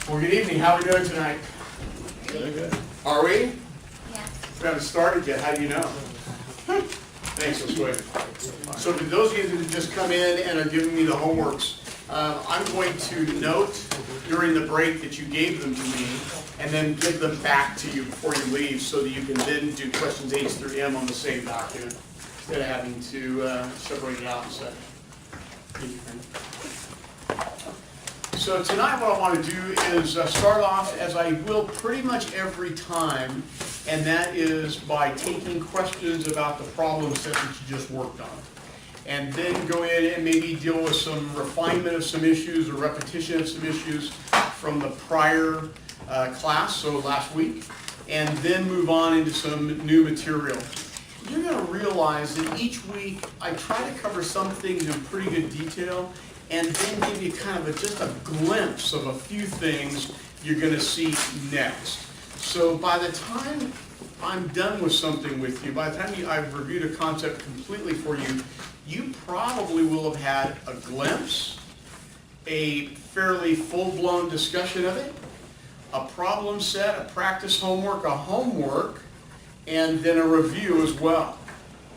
Well, good evening. How are we doing tonight? Good. Are we? Yeah. We haven't started yet. How do you know? Thanks, so sweet. So for those of you that have just come in and are giving me the homeworks, I'm going to note during the break that you gave them to me and then give them back to you before you leave so that you can then do questions H through M on the same document instead of having to separate it out and say. So tonight what I want to do is start off as I will pretty much every time, and that is by taking questions about the problem set that you just worked on. And then go in and maybe deal with some refinement of some issues or repetition of some issues from the prior class, so last week, and then move on into some new material. You're going to realize that each week I try to cover some things in pretty good detail and then give you kind of just a glimpse of a few things you're going to see next. So by the time I'm done with something with you, by the time I've reviewed a concept completely for you, you probably will have had a glimpse, a fairly full-blown discussion of it, a problem set, a practice homework, a homework, and then a review as well.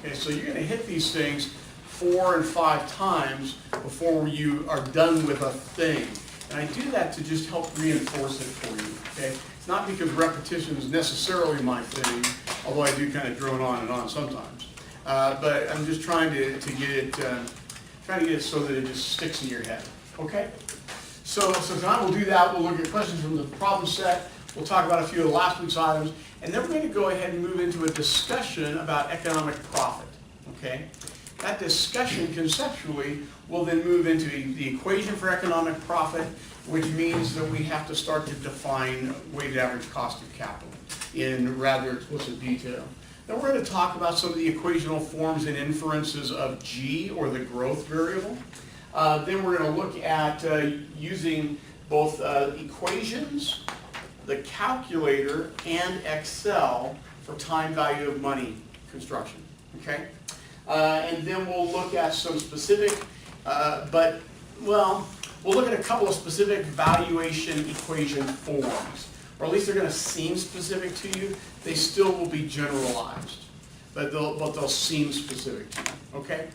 Okay, so you're going to hit these things 4 and 5 times before you are done with a thing. And I do that to just help reinforce it for you. Okay? It's not because repetition is necessarily my thing, although I do kind of drone on and on sometimes. But I'm just trying to get it so that it just sticks in your head. Okay? So tonight we'll do that. We'll look at questions from the problem set. We'll talk about a few of last week's items, and then we're going to go ahead and move into a discussion about economic profit. Okay? That discussion conceptually will then move into the equation for economic profit, which means that we have to start to define weighted average cost of capital in rather explicit detail. Then we're going to talk about some of the equational forms and inferences of G, or the growth variable. Then we're going to look at using both equations, the calculator, and Excel for time value of money construction. Okay? And then we'll look at some specific, we'll look at a couple of specific valuation equation forms. Or at least they're going to seem specific to you. They still will be generalized, but they'll seem specific to you. Okay?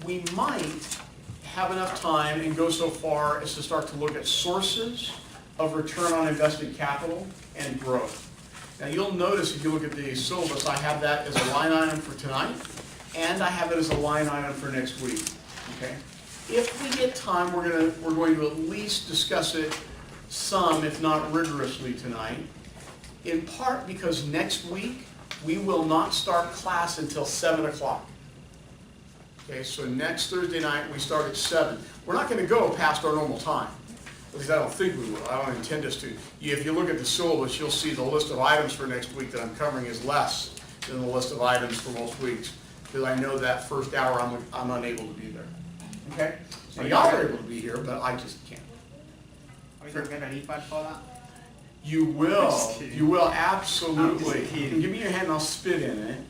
We might have enough time and go so far as to start to look at sources of return on invested capital and growth. Now you'll notice if you look at the syllabus, I have that as a line item for tonight, and I have it as a line item for next week. Okay? If we get time, we're going to at least discuss it some, if not rigorously, tonight. In part because next week we will not start class until 7 o'clock. Okay, so next Thursday night we start at 7. We're not going to go past our normal time. At least I don't think we will. I don't intend us to. If you look at the syllabus, you'll see the list of items for next week that I'm covering is less than the list of items for most weeks, because I know that first hour I'm unable to be there. Okay? So y'all are able to be here, but I just can't. Are you going to get an iPad for that? You will. You will, absolutely. Give me your hand and I'll spit in it.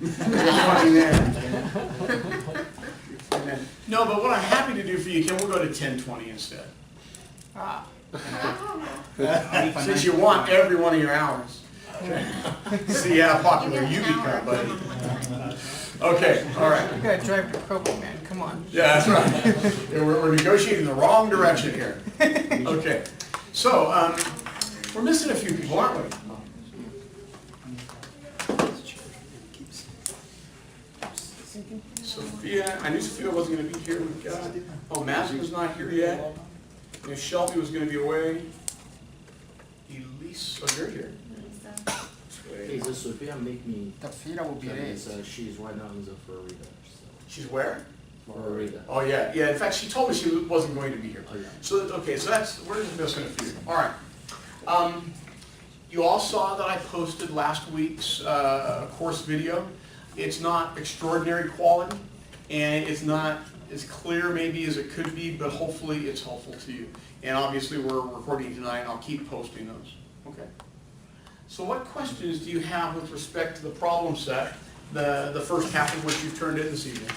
No, but what I'm happy to do for you, Kim, we'll go to 10:20 instead. Ah. Since you want every one of your hours. See how popular you become, buddy. Okay, all right. You gotta drive to Kobe, man. Come on. Yeah, that's right. We're negotiating the wrong direction here. Okay, so we're missing a few people, aren't we? Sophia, I knew Sophia wasn't going to be here. Oh, Matt was not here yet. Shelby was going to be away. Elise, oh, you're here. Hey, so Sophia make me. Tafira will be there. She's right now in the Florida. So. She's where? Florida. Oh yeah, yeah. In fact, she told me she wasn't going to be here. Oh, yeah. So okay, so we're just missing a few. All right. You all saw that I posted last week's course video. It's not extraordinary quality, and it's not as clear maybe as it could be, but hopefully it's helpful to you. And obviously we're recording tonight, and I'll keep posting those. Okay. So what questions do you have with respect to the problem set, the first half of which you've turned in this evening?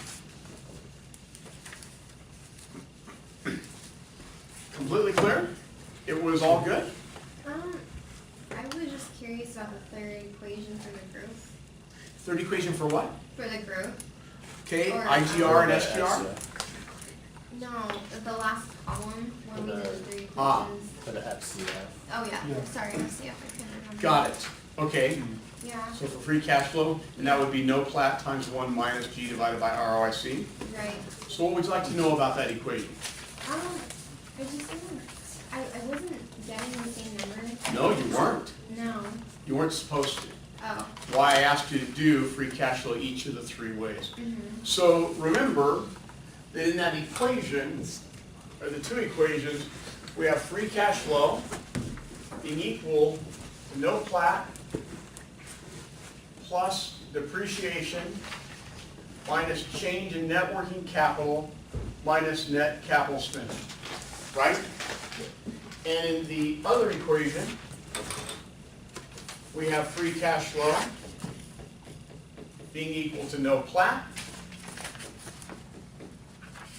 Completely clear? It was all good? I was just curious about the third equation for the growth. Third equation for what? For the growth? Okay, Or- IGR and SGR? No, the last column when we did the three Ah. equations. For the FCF. Oh yeah, Yeah. sorry, FCF, I couldn't remember. Got it. Okay, Yeah, so for free cash flow, and that would be no plat times 1 minus G divided by ROIC. right. So what would you like to know about that equation? I just wasn't, I wasn't getting the same number. No, you weren't. No. You weren't supposed to. Oh. Why I asked you to do free cash flow each of the 3 ways. Mm-hmm. So remember that in that equation, or the 2 equations, we have free cash flow being equal to no plat plus depreciation minus change in net working capital minus net capital spending, right? And in the other equation, we have free cash flow being equal to no plat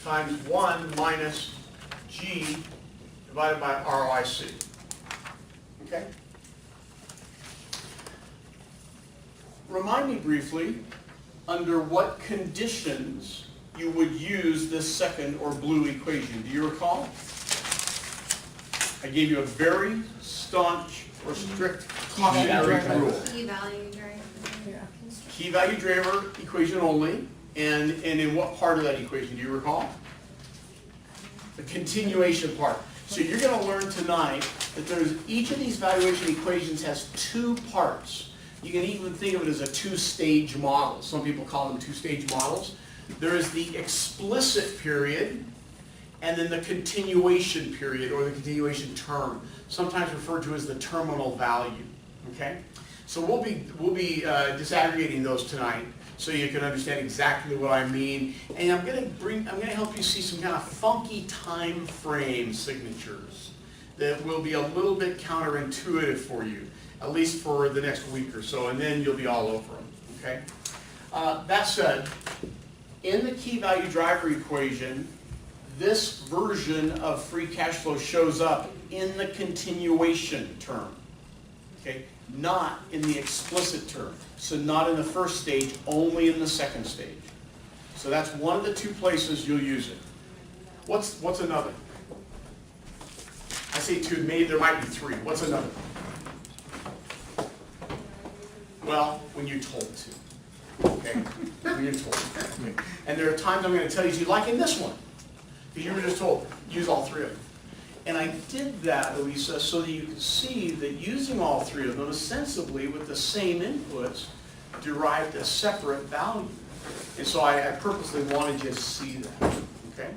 times 1 minus G divided by ROIC. Okay? Remind me briefly, under what conditions you would use this second or blue equation. Do you recall? I gave you a very staunch or strict cautionary rule. Key value, right? Yeah. Key value driver equation only, and in what part of that equation, do you recall? The continuation part. So you're going to learn tonight that there's, each of these valuation equations has 2 parts. You can even think of it as a 2-stage model. Some people call them 2-stage models. There is the explicit period, and then the continuation period, or the continuation term, sometimes referred to as the terminal value. Okay? So we'll be disaggregating those tonight, so you can understand exactly what I mean. And I'm going to help you see some kind of funky time frame signatures that will be a little bit counterintuitive for you, at least for the next week or so, and then you'll be all over them. Okay? That said, in the key value driver equation, this version of free cash flow shows up in the continuation term, okay? Not in the explicit term. So not in the first stage, only in the second stage. So that's one of the 2 places you'll use it. What's another? I say 2, maybe there might be 3. What's another? Well, when you're told to. Okay? When you're told to. Okay. And there are times I'm going to tell you, like in this one, because you were just told, use all 3 of them. And I did that, Elisa, so that you can see that using all 3 of them ostensibly with the same inputs derived a separate value. And so I purposely wanted you to see that, okay?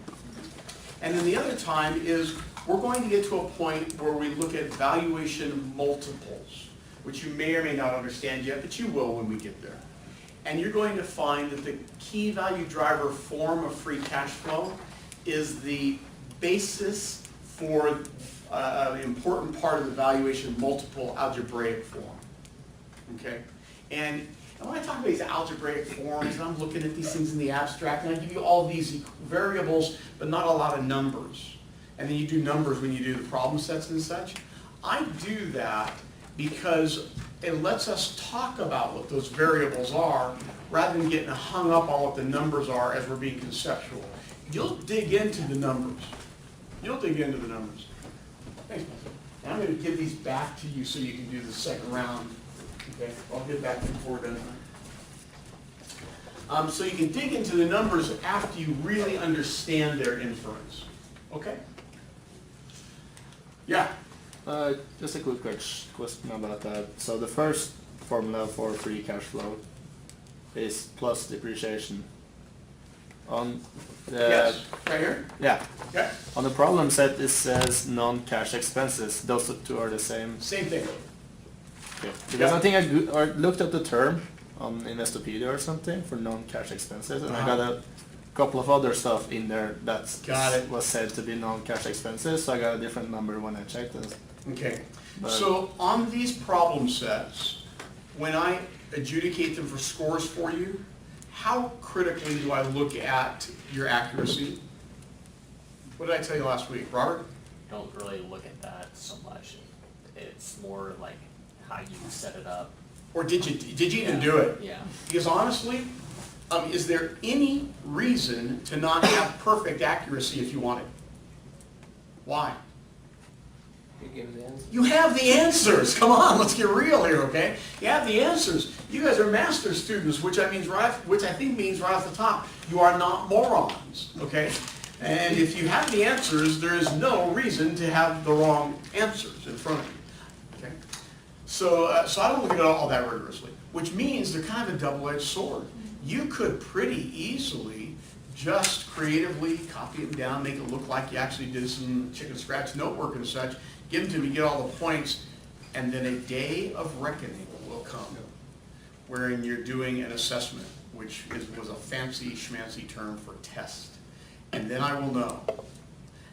And then the other time is we're going to get to a point where we look at valuation multiples, which you may or may not understand yet, but you will when we get there. And you're going to find that the key value driver form of free cash flow is the basis for an important part of the valuation multiple algebraic form. Okay? And when I talk about these algebraic forms, and I'm looking at these things in the abstract, and I give you all these variables, but not a lot of numbers. And then you do numbers when you do the problem sets and such. I do that because it lets us talk about what those variables are rather than getting hung up on what the numbers are as we're being conceptual. You'll dig into the numbers. You'll dig into the numbers. Thanks, Michael. And I'm going to give these back to you so you can do the second round. Okay, I'll get back to you before we're done. So you can dig into the numbers after you really understand their inference. Okay? Yeah. Just a quick question about that. So the first formula for free cash flow is plus depreciation. On the Yes. Right here? yeah, Okay. on the problem set it says non-cash expenses. Those 2 are the same. Same thing. Okay. Because I think I looked at the term on Investopedia or something for non-cash expenses, and I got a couple of other stuff in there that Got it. was said to be non-cash expenses. So I got a different number when I checked it. Okay. But- So on these problem sets, when I adjudicate them for scores for you, how critically do I look at your accuracy? What did I tell you last week, Robert? Don't really look at that It's more like how you set it up. Or did you even do it? Yeah. Because honestly, is there any reason to not have perfect accuracy if you want it? Why? You give the answer. You have the answers. Come on, let's get real here, okay? You have the answers. You guys are master students, which I think means right off the top, you are not morons, okay? And if you have the answers, there is no reason to have the wrong answers in front of you, okay? So I don't look at it all that rigorously, which means they're kind of a double-edged sword. You could pretty easily just creatively copy them down, make it look like you actually did some chicken scratch note work and such, give them to me, get all the points, and then a day of reckoning will come wherein you're doing an assessment, which was a fancy schmancy term for test. And then I will know.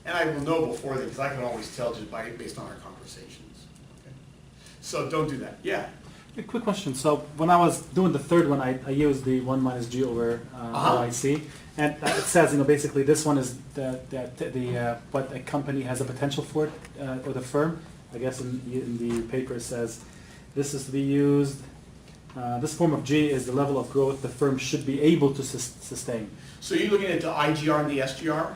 And I will know before that, because I can always tell just based on our conversations. Okay? So don't do that. Yeah. A quick question. So when I was doing the third one, I used the 1 minus G over ROIC, and it says, basically this one is what a company has a potential for, or the firm. I guess in the paper it says this is to be used. This form of G is the level of growth the firm should be able to sustain. So you're looking at the IGR and the SGR?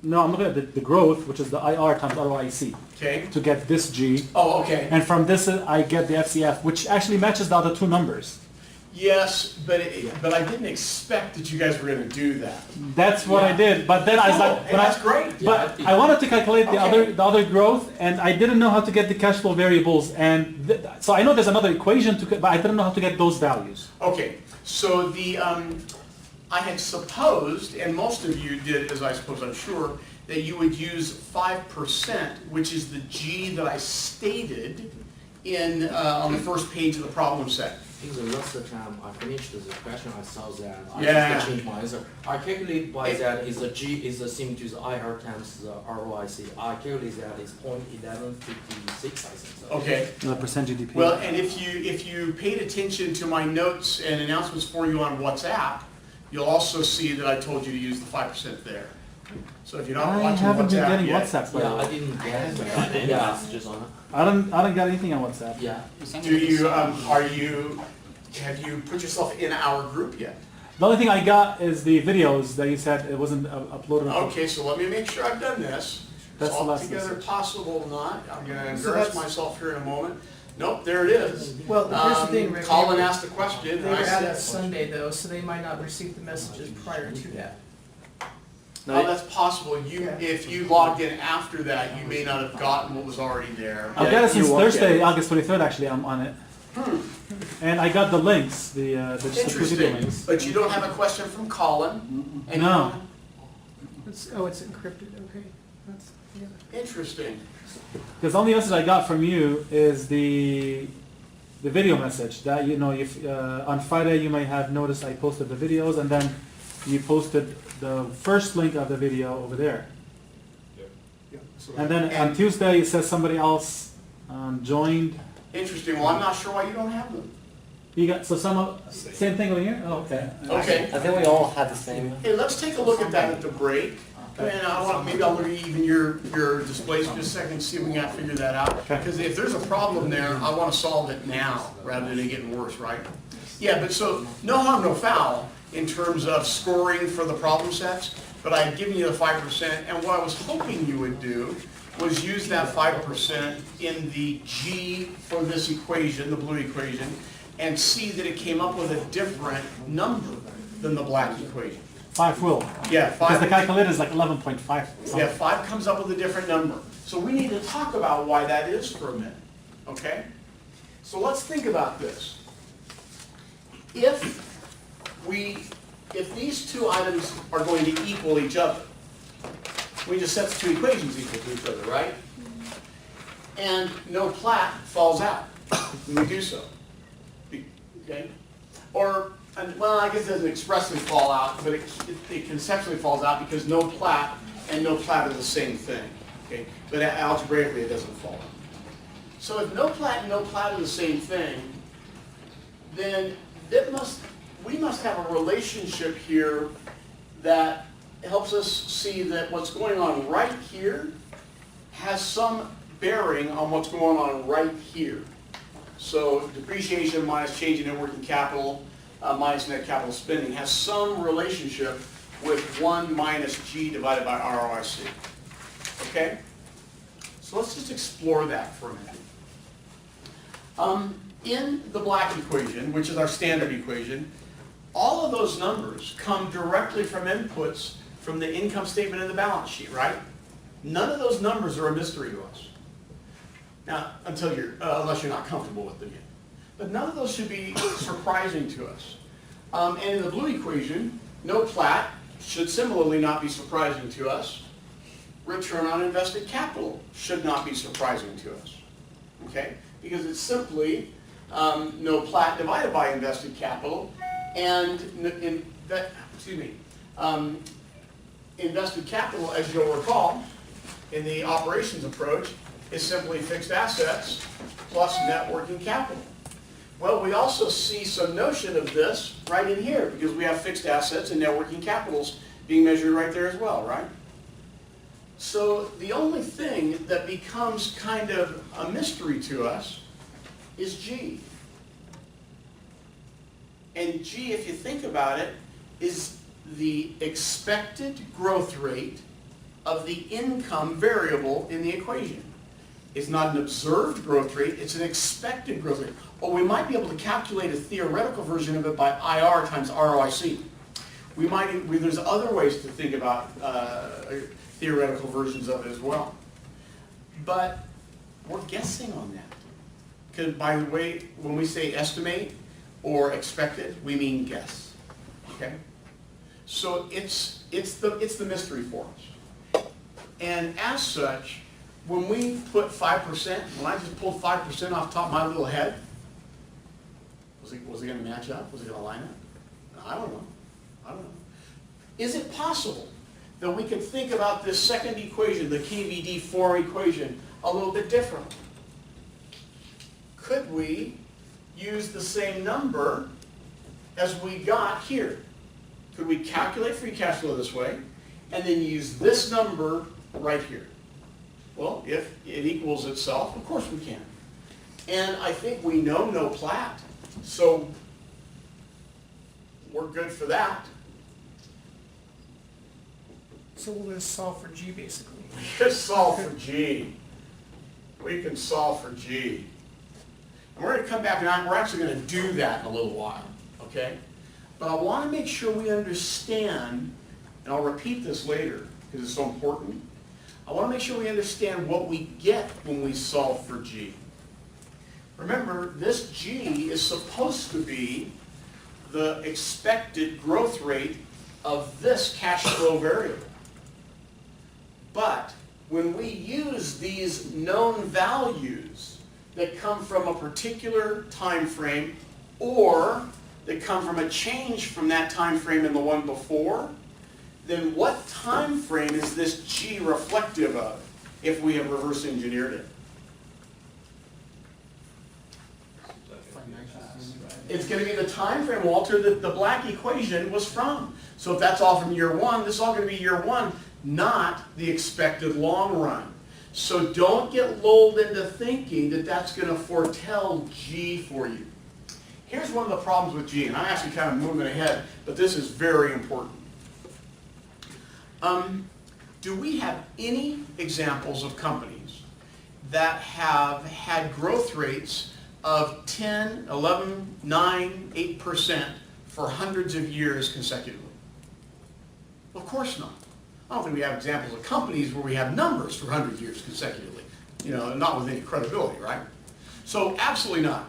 No, I'm looking at the growth, which is the IR times ROIC, Okay. to get this G. Oh, okay. And from this, I get the FCF, which actually matches the other two numbers. Yes, but I didn't expect that you guys were going to do that. That's what I did. But then I was like, and that's great. but I wanted to calculate the Okay. other growth, and I didn't know how to get the cash flow variables. And so I know there's another equation but I didn't know how to get those values. Okay, so I had supposed, and most of you did, as I suppose I'm sure, that you would use 5%, which is the G that I stated in on the first page of the problem set. I think the last time I finished the question, I saw that I Yeah. just changed my answer. I calculate by that is the G is the same to the IR times the ROIC. I calculate that is 0.1156, I think so. Okay. The percent GDP. Well, and if you paid attention to my notes and announcements for you on WhatsApp, you'll also see that I told you to use the 5% there. So if you're not I watching haven't been WhatsApp getting yet, WhatsApp. By the Yeah, I way. didn't get haven't it. gotten any Yeah. messages on it. I don't get anything on WhatsApp. Yeah. do you have you put yourself in our group yet? The only thing I got is the videos that you said it wasn't uploaded. Okay, so let me make sure I've done this. That's It's the last altogether message. possible or not. I'm going to So embarrass that's- myself here in a moment. Nope, there it is. Well, here's the thing, Rick. Colin asked a question, They and I were out said, on Sunday though, so they might not receive the messages prior to that. oh, that's possible. Yeah. If you logged in after that, you may not have gotten what was already there. I've got it since you won't get Thursday, it. August 23rd. Actually, I'm on it. And I got the links, the just the video Interesting, links. but you don't have a question from Colin? No. Anyone? It's encrypted, okay. That's, yeah. Interesting. Because the only message I got from you is the video message that if on Friday you may have noticed I posted the videos, and then you posted the first link of the video over there. And then on Tuesday it says somebody else joined. Interesting. Well, I'm not sure why you don't have them. You got same thing over here. Oh, okay. Okay. I think we all have the same. Hey, let's take a look at that at the break. And maybe I'll look at even your displays for just a second, see if we can figure that out. Okay. Because if there's a problem there, I want to solve it now rather than it getting worse, right? Yeah, but so no harm, no foul in terms of scoring for the problem sets. But I've given you the 5%, and what I was hoping you would do was use that 5% in the G for this equation, the blue equation, and see that it came up with a different number than the black equation. 5 will. Yeah, Because the 5. calculator is like 11.5. Yeah, 5 comes up with a different number. So we need to talk about why that is for a minute, okay? So let's think about this. If these two items are going to equal each other, we just set the two equations equal to each other, right? And no plat falls out when we do so, okay? Or, well, I guess it doesn't expressly fall out, but it conceptually falls out because no plat and no plat are the same thing, okay? But algebraically, it doesn't fall out. So if no plat and no plat are the same thing, then we must have a relationship here that helps us see that what's going on right here has some bearing on what's going on right here. So depreciation minus change in net working capital minus net capital spending has some relationship with 1 minus G divided by ROIC. Okay? So let's just explore that for a minute. In the black equation, which is our standard equation, all of those numbers come directly from inputs from the income statement and the balance sheet, right? None of those numbers are a mystery to us. Now, unless you're not comfortable with them yet. But none of those should be surprising to us. And in the blue equation, no plat should similarly not be surprising to us. Return on invested capital should not be surprising to us. Okay? Because it's simply no plat divided by invested capital, and invested capital, as you'll recall, in the operations approach, is simply fixed assets plus net working capital. Well, we also see some notion of this right in here, because we have fixed assets and net working capitals being measured right there as well, right? So the only thing that becomes kind of a mystery to us is G. And G, if you think about it, is the expected growth rate of the income variable in the equation. It's not an observed growth rate, it's an expected growth rate. Or we might be able to calculate a theoretical version of it by IR times ROIC. There's other ways to think about theoretical versions of it as well. But we're guessing on that. Because by the way, when we say estimate or expected, we mean guess. Okay? So it's the mystery for us. And as such, when we put 5%, when I just pulled 5% off the top of my little head, was it going to match up? Was it going to line up? I don't know. Is it possible that we could think about this second equation, the KVD4 equation, a little bit different? Could we use the same number as we got here? Could we calculate free cash flow this way, and then use this number right here? Well, if it equals itself, of course we can. And I think we know no plat, so we're good for that. So we're gonna solve for G basically. We can solve for G. We can solve for G. And we're going to come back and we're actually going to do that in a little while, okay? But I want to make sure we understand, and I'll repeat this later because it's so important. I want to make sure we understand what we get when we solve for G. Remember, this G is supposed to be the expected growth rate of this cash flow variable. But when we use these known values that come from a particular time frame or that come from a change from that time frame in the one before, then what time frame is this G reflective of if we have reverse engineered it? It's going to be the time frame, Walter, that the black equation was from. So if that's all from year one, this is all going to be year one, not the expected long run. So don't get lulled into thinking that that's going to foretell G for you. Here's one of the problems with G, and I'm actually kind of moving ahead, but this is very important. Do we have any examples of companies that have had growth rates of 10, 11, 9, 8% for hundreds of years consecutively? Of course not. I don't think we have examples of companies where we have numbers for 100 years consecutively, not with any credibility, right? So absolutely not.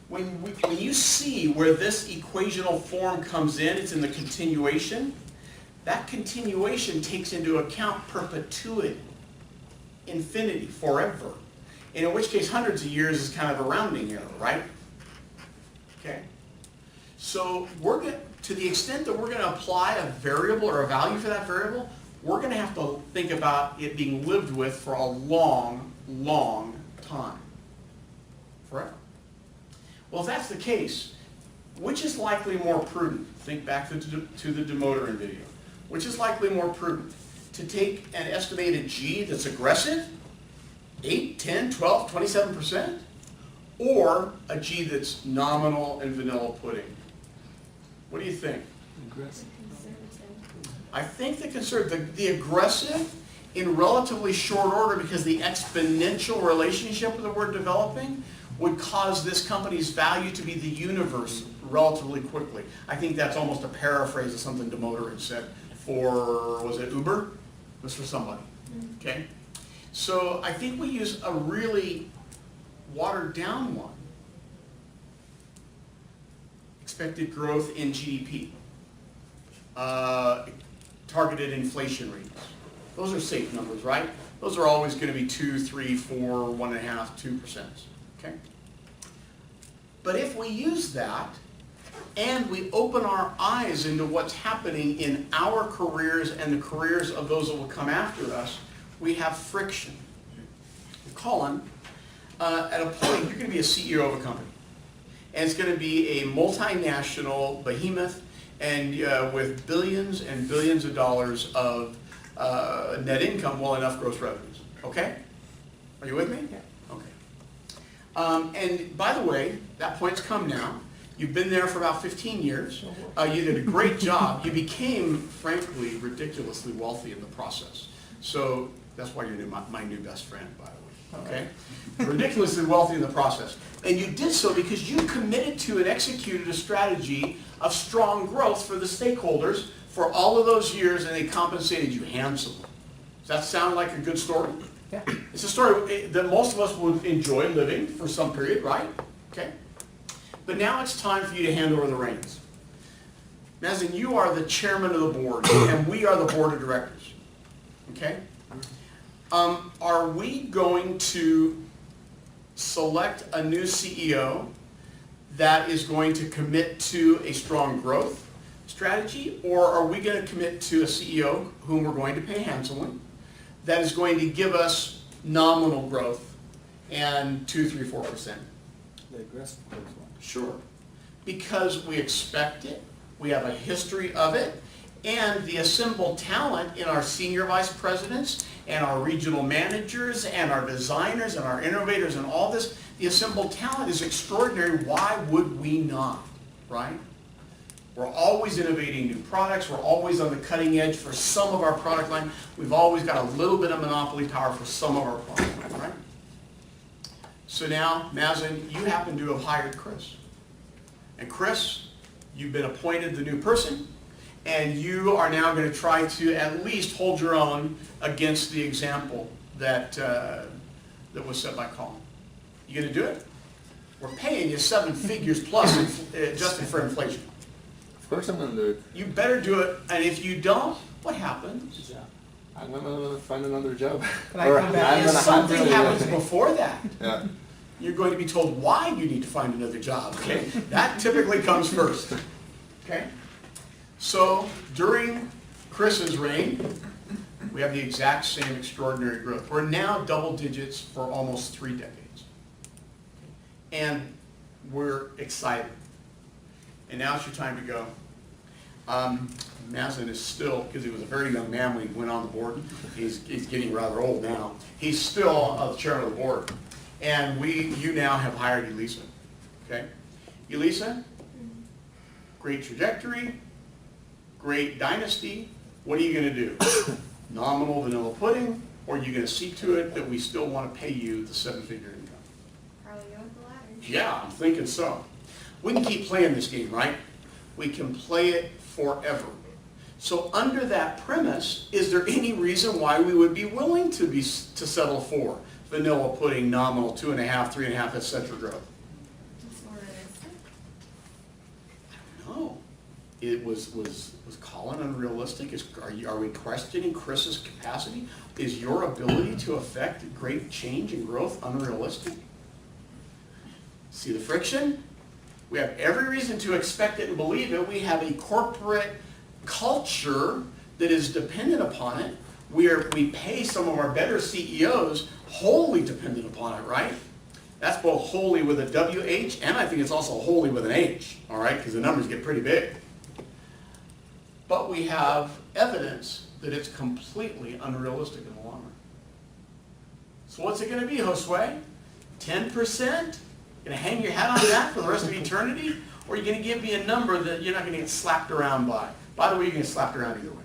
When you see where this equational form comes in, it's in the continuation. That continuation takes into account perpetuity, infinity, forever. And in which case hundreds of years is kind of a rounding error, right? Okay. So to the extent that we're going to apply a variable or a value for that variable, we're going to have to think about it being lived with for a long, long time. Forever. Well, if that's the case, which is likely more prudent? Think back to the Demoterin video. Which is likely more prudent? To take an estimated G that's aggressive 8, 10, 12, 27%? Or a G that's nominal and vanilla pudding? What do you think? Aggressive. Conservative. I think the aggressive in relatively short order, because the exponential relationship with the word developing would cause this company's value to be the universe relatively quickly. I think that's almost a paraphrase of something Demoter had said for, was it Uber? It was for somebody, okay? So I think we use a really watered down one. Expected growth in GDP. Targeted inflation rates. Those are safe numbers, right? Those are always going to be 2, 3, 4, 1.5, 2%. Okay? But if we use that and we open our eyes into what's happening in our careers and the careers of those that will come after us, we have friction. Colin, at a point, you're going to be a CEO of a company. And it's going to be a multinational behemoth and with billions and billions of dollars of net income, well enough gross revenues. Okay? Are you with me? Yeah. Okay. And by the way, that point's come now. You've been there for about 15 years. You did a great job. You became, frankly, ridiculously wealthy in the process. So that's why you're my new best friend, by the way. Okay? Ridiculously wealthy in the process. And you did so because you committed to and executed a strategy of strong growth for the stakeholders for all of those years, and they compensated you handsomely. Does that sound like a good story? Yeah. It's a story that most of us would enjoy living for some period, right? Okay? But now it's time for you to hand over the reins. Mazen, you are the chairman of the board, and we are the board of directors. Okay? Are we going to select a new CEO that is going to commit to a strong growth strategy, or are we going to commit to a CEO whom we're going to pay handsomely that is going to give us nominal growth and 2, 3, 4%? The aggressive one. Sure. Because we expect it, we have a history of it, and the assembled talent in our senior vice presidents and our regional managers and our designers and our innovators and all this, the assembled talent is extraordinary. Why would we not, right? We're always innovating new products. We're always on the cutting edge for some of our product line. We've always got a little bit of monopoly power for some of our product line, right? So now, Mazen, you happen to have hired Chris. And Chris, you've been appointed the new person, and you are now going to try to at least hold your own against the example that, that was set by Colin. You going to do it? We're paying you 7 figures plus adjusted for inflation. Of course I'm gonna do it. You better do it, and if you don't, what happens? I'm gonna find another job. Can I come back? And something happens before that. Yeah. You're going to be told why you need to find another job, okay? That typically comes first, okay? So during Chris's reign, we have the exact same extraordinary growth. We're now double digits for almost 3 decades. And we're excited. And now it's your time to go. Mazen is still, because he was a very young man when he went on the board, he's getting rather old now. He's still the chairman of the board. And you now have hired Elisa, okay? Elisa, great trajectory, great dynasty. What are you going to do? Nominal vanilla pudding, or are you going to see to it that we still want to pay you the 7-figure income? Probably go with the latter. Yeah, I'm thinking so. We can keep playing this game, right? We can play it forever. So under that premise, is there any reason why we would be willing to settle for vanilla pudding, nominal, 2.5, 3.5, etc. growth? It's more realistic. No. Was Colin unrealistic? Are we questioning Chris's capacity? Is your ability to affect great change and growth unrealistic? See the friction? We have every reason to expect it and believe it. We have a corporate culture that is dependent upon it. We pay some of our better CEOs wholly dependent upon it, right? That's both wholly with a WH, and I think it's also wholly with an H, all right, because the numbers get pretty big. But we have evidence that it's completely unrealistic in the long So what's it gonna be, Josue? 10%? Gonna hang your hat on that for the rest of eternity? Or are you gonna give me a number that you're not gonna get slapped around by? By the way, you're gonna get slapped around either way.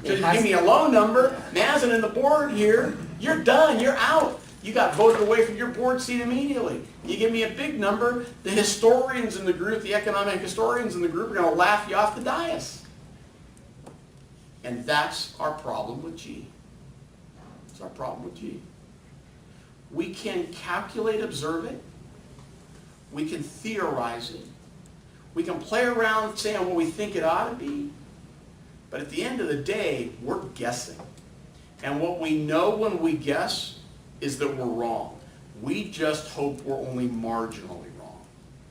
So you give me a low number, Mazen and the board here, you're done, you're out. You got voted away from your board seat immediately. You give me a big number, the historians in the group, the economic historians in the group are gonna laugh you off the dais. And that's our problem with G. It's our problem with G. We can calculate, observe it. We can theorize it. We can play around saying what we think it ought to be. But at the end of the day, we're guessing. And what we know when we guess is that we're wrong. We just hope we're only marginally wrong,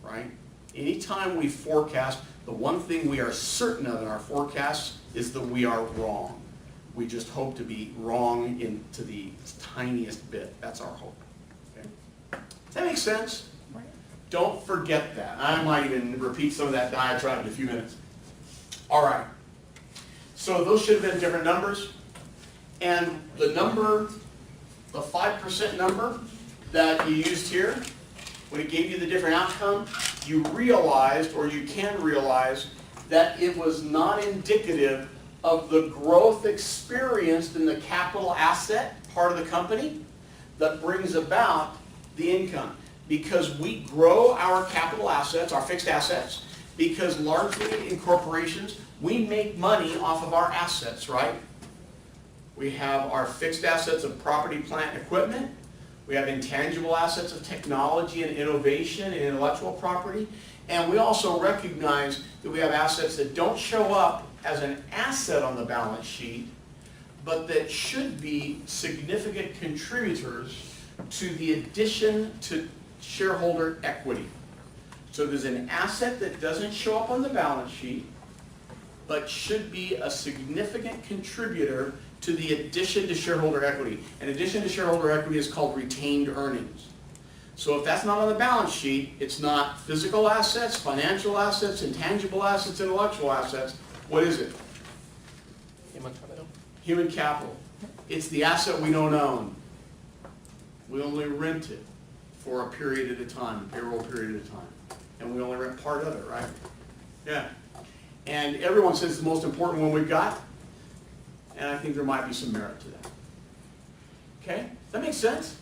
right? Anytime we forecast, the one thing we are certain of in our forecasts is that we are wrong. We just hope to be wrong to the tiniest bit. That's our hope. Okay? Does that make sense? Don't forget that. I might even repeat some of that diatribe in a few minutes. All right. So those should have been different numbers. And the number, the 5% number that you used here, when it gave you the different outcome, you realized, or you can realize, that it was not indicative of the growth experienced in the capital asset part of the company that brings about the income. Because we grow our capital assets, our fixed assets, because largely in corporations, we make money off of our assets, right? We have our fixed assets of property, plant, and equipment. We have intangible assets of technology and innovation and intellectual property. And we also recognize that we have assets that don't show up as an asset on the balance sheet, but that should be significant contributors to the addition to shareholder equity. So there's an asset that doesn't show up on the balance sheet, but should be a significant contributor to the addition to shareholder equity. And addition to shareholder equity is called retained earnings. So if that's not on the balance sheet, it's not physical assets, financial assets, intangible assets, intellectual assets. What is it? Human capital. Human capital. It's the asset we don't own. We only rent it for a period at a time, a payroll period at a time. And we only rent part of it, right? Yeah. And everyone says it's the most important one we've got. And I think there might be some merit to that. Okay? Does that make sense?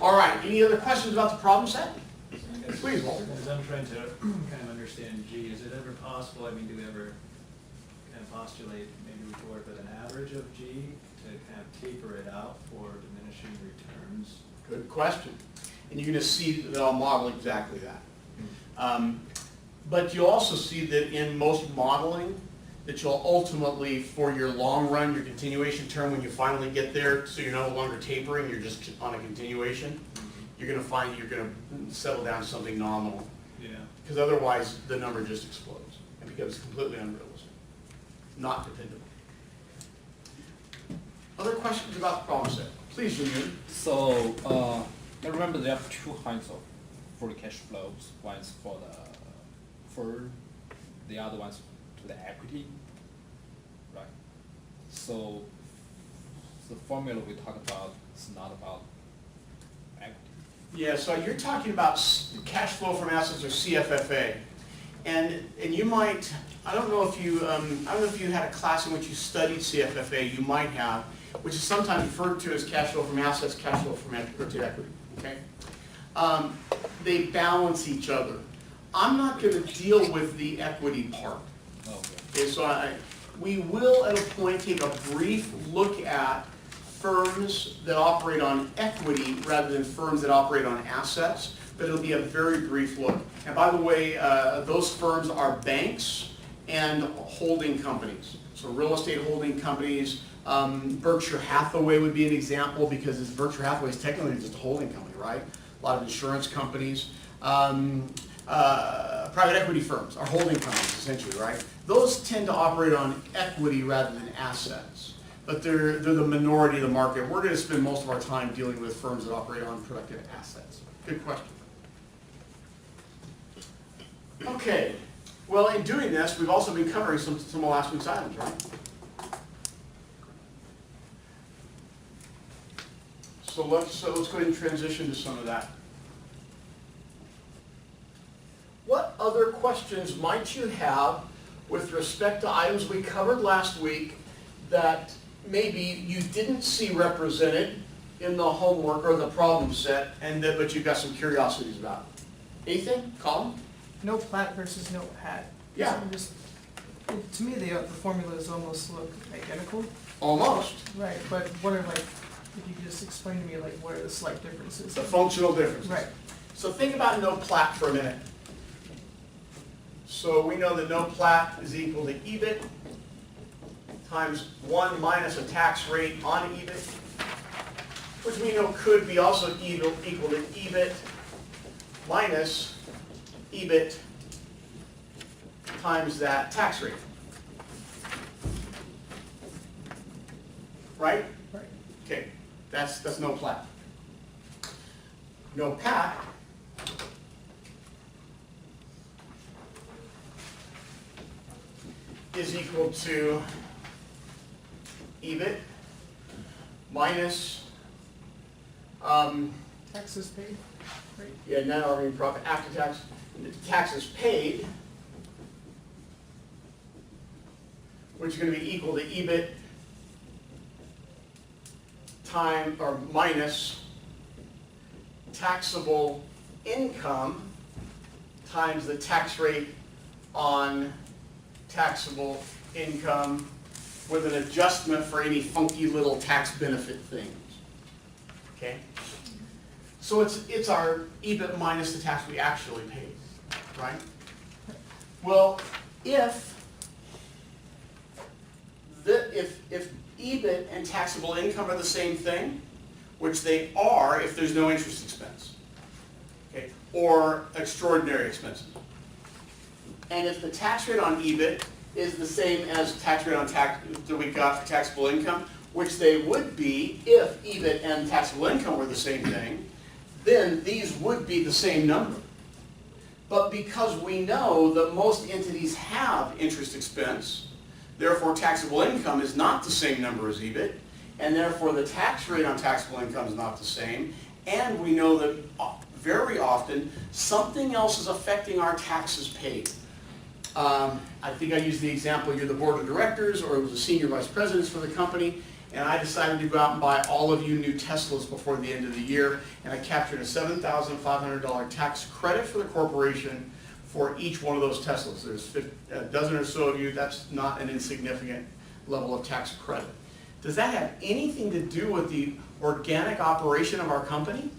All right. Any other questions about the problem set? Please, Walter. As I'm trying to kind of understand G, is it ever possible, I mean, do we ever kind of postulate, maybe we go with an average of G to kind of taper it out for diminishing returns? Good question. And you're going to see that I'll model exactly that. But you'll also see that in most modeling, that you'll ultimately, for your long run, your continuation term, when you finally get there, so you're no longer tapering, you're just on a continuation, you're going to find you're going to settle down to something nominal. Yeah. Because otherwise, the number just explodes and becomes completely unrealistic, not dependable. Other questions about the problem set? Please, Junior. So, I remember there are two kinds of free cash flows. One's for the firm, the other one's to the equity, right? So, the formula we talk about is not about equity. Yeah, so you're talking about cash flow from assets, or CFFA, and you might, I don't know if you had a class in which you studied CFFA. You might have, which is sometimes referred to as cash flow from assets, cash flow from equity. Okay, they balance each other. I'm not going to deal with the equity part. Okay, so we will at a point take a brief look at firms that operate on equity rather than firms that operate on assets, but it'll be a very brief look. And by the way, those firms are banks and holding companies. So real estate holding companies, Berkshire Hathaway would be an example, because Berkshire Hathaway is technically just a holding company, right? A lot of insurance companies. Private equity firms are holding companies, essentially, right? Those tend to operate on equity rather than assets. But they're the minority of the market. We're going to spend most of our time dealing with firms that operate on productive assets. Good question. Okay. Well, in doing this, we've also been covering some of last week's items, right? So let's go ahead and transition to some of that. What other questions might you have with respect to items we covered last week that maybe you didn't see represented in the homework or the problem set, but you've got some curiosities about? Anything? Colin? No plat versus no hat. Yeah. So to me, the formulas almost look identical. Almost. Right, but what are like, if you could just explain to me like what are the slight differences? The functional differences. Right. So think about no plat for a minute. So we know that no plat is equal to EBIT times 1 minus a tax rate on EBIT, which we know could be also equal to EBIT minus EBIT times that tax rate. Right? Right. Okay, that's no plat. No pat is equal to EBIT minus, Taxes paid, right? yeah, net operating profit after tax, taxes paid, which is going to be equal to EBIT or minus taxable income times the tax rate on taxable income with an adjustment for any funky little tax benefit things. Okay? So it's our EBIT minus the tax we actually paid, right? Well, if EBIT and taxable income are the same thing, which they are if there's no interest expense, okay, or extraordinary expenses. And if the tax rate on EBIT is the same as tax rate on tax that we got for taxable income, which they would be if EBIT and taxable income were the same thing, then these would be the same number. But because we know that most entities have interest expense, therefore taxable income is not the same number as EBIT, and therefore the tax rate on taxable income is not the same, and we know that very often something else is affecting our taxes paid. I think I used the example, you're the board of directors or it was the senior vice presidents for the company, and I decided to go out and buy all of you new Teslas before the end of the year, and I captured a $7,500 tax credit for the corporation for each one of those Teslas. There's a dozen or so of you, that's not an insignificant level of tax credit. Does that have anything to do with the organic operation of our company?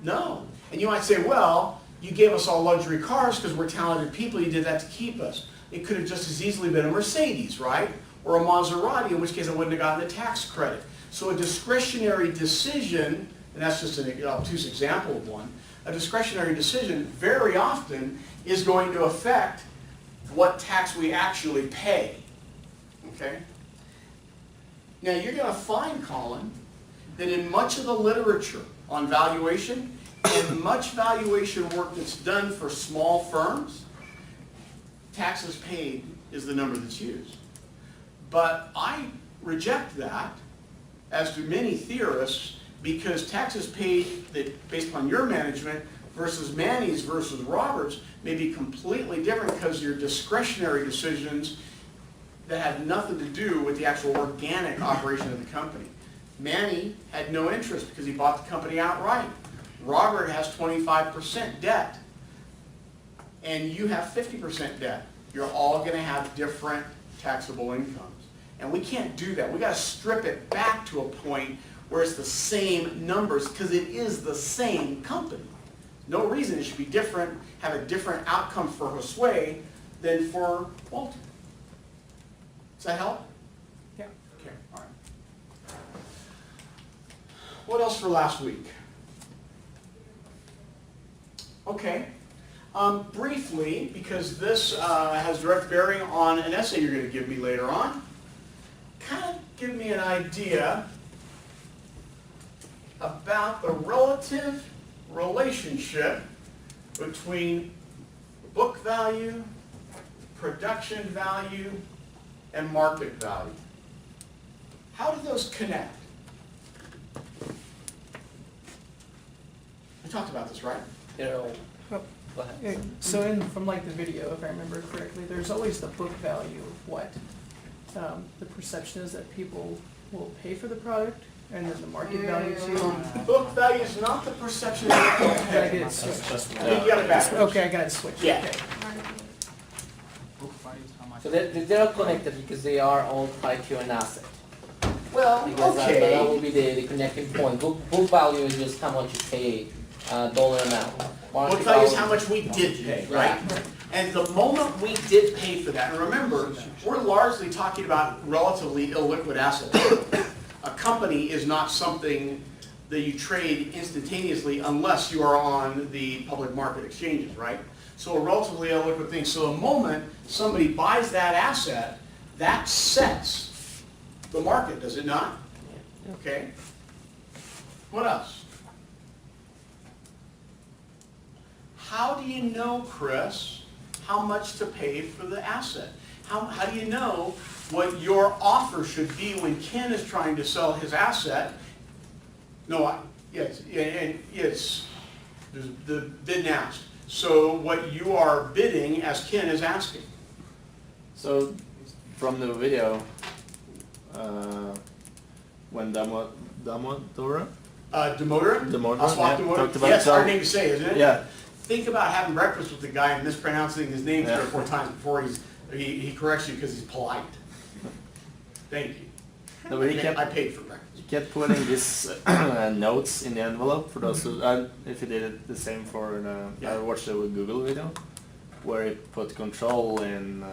No. And you might say, well, you gave us all luxury cars because we're talented people, you did that to keep us. It could have just as easily been a Mercedes, right? Or a Maserati, in which case I wouldn't have gotten the tax credit. So a discretionary decision, and that's just an obtuse example of one, a discretionary decision very often is going to affect what tax we actually pay. Okay? Now you're going to find, Colin, that in much of the literature on valuation and much valuation work that's done for small firms, taxes paid is the number that's used. But I reject that, as do many theorists, because taxes paid that based upon your management versus Manny's versus Robert's may be completely different because your discretionary decisions that have nothing to do with the actual organic operation of the company. Manny had no interest because he bought the company outright. Robert has 25% debt, and you have 50% debt. You're all going to have different taxable incomes. And we can't do that. We got to strip it back to a point where it's the same numbers because it is the same company. No reason it should be different, have a different outcome for Josue than for Walter. Does that help? Yeah. Okay, all right. What else for last week? Okay. Briefly, because this has direct bearing on an essay you're going to give me later on, kind of give me an idea about the relative relationship between book value, production value, and market value. How do those connect? talked about this, right? You know, Oh. go ahead. Yeah, so from like the video, if I remember correctly, there's always the book value of what the perception is that people will pay for the product, and then the market value too. Book value is not the perception of what people Did I pay. get it switched? You got it backwards. Okay, I got it switched. Yeah. Okay. So they're connected because they are all tied to an asset. Well, Because that okay. will be the connecting point. Book value is just how much you pay, dollar amount. Book Market value is how much we did pay, right? Yeah. And the moment we did pay for that, and remember, we're largely talking about relatively illiquid assets. A company is not something that you trade instantaneously unless you are on the public market exchanges, right? So a relatively illiquid thing. So the moment somebody buys that asset, that sets the market, does it not? Okay. What else? How do you know, Chris, how much to pay for the asset? How do you know what your offer should be when Ken is trying to sell his asset? No, yes, and it's the bid and ask. So what you are bidding as Ken is asking. So, from the video, when Damodara? Demoter? Demoter, Aswak yeah, Demoter? talked about Yes, so- hard name to say, isn't it? Yeah, Think about having breakfast with the guy and mispronouncing his name 3 or Yeah. 4 times before he corrects you because he's polite. Thank you. no, but he kept, I paid for breakfast. he kept putting these notes in the envelope for those who, if he did it the same for the, Yeah. I watched the Google video, where he put control in,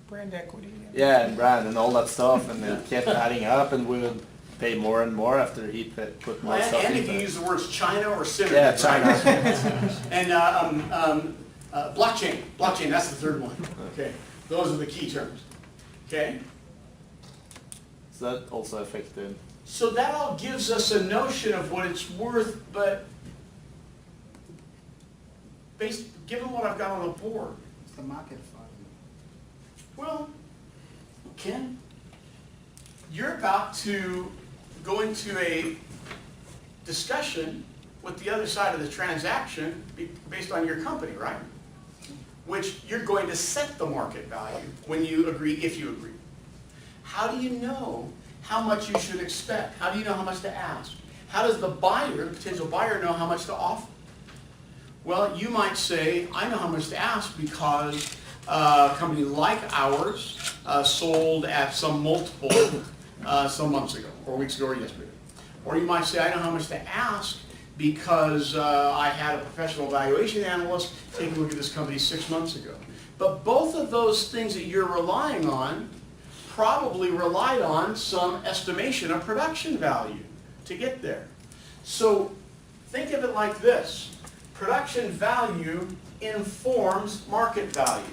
Brand equity. yeah, and brand and all that stuff, and it kept adding up, and we would pay more and more after he put more stuff And into if you it. use the words China or synergy. Yeah, right? China. And blockchain, that's the third one. Okay, those are the key terms. Okay, So that also affected. so that all gives us a notion of what it's worth, but given what I've got on the board, It's the market value. well, Ken, you're about to go into a discussion with the other side of the transaction based on your company, right? Which you're going to set the market value when you agree, if you agree. How do you know how much you should expect? How do you know how much to ask? How does the buyer, potential buyer, know how much to offer? Well, you might say, I know how much to ask because a company like ours sold at some multiple some months ago, or weeks ago, or yesterday. Or you might say, I know how much to ask because I had a professional valuation analyst take a look at this company 6 months ago. But both of those things that you're relying on probably relied on some estimation of production value to get there. So think of it like this. Production value informs market value.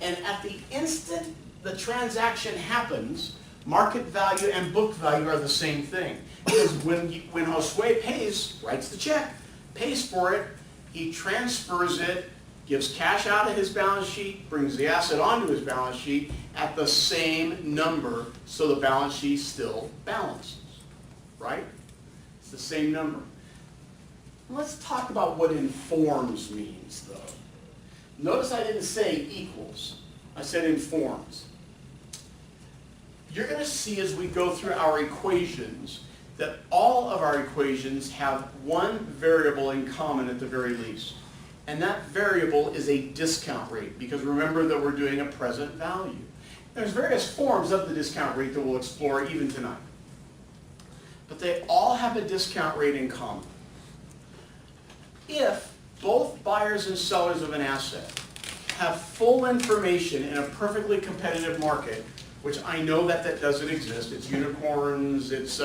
And at the instant the transaction happens, market value and book value are the same thing. Because when Josue pays, writes the check, pays for it, he transfers it, gives cash out of his balance sheet, brings the asset onto his balance sheet at the same number, so the balance sheet still balances, right? It's the same number. Let's talk about what informs means, though. Notice I didn't say equals. I said informs. You're going to see as we go through our equations that all of our equations have one variable in common at the very least. And that variable is a discount rate, because remember that we're doing a present value. There's various forms of the discount rate that we'll explore even tonight. But they all have a discount rate in common. If both buyers and sellers of an asset have full information in a perfectly competitive market, which I know that doesn't exist, it's unicorns, it's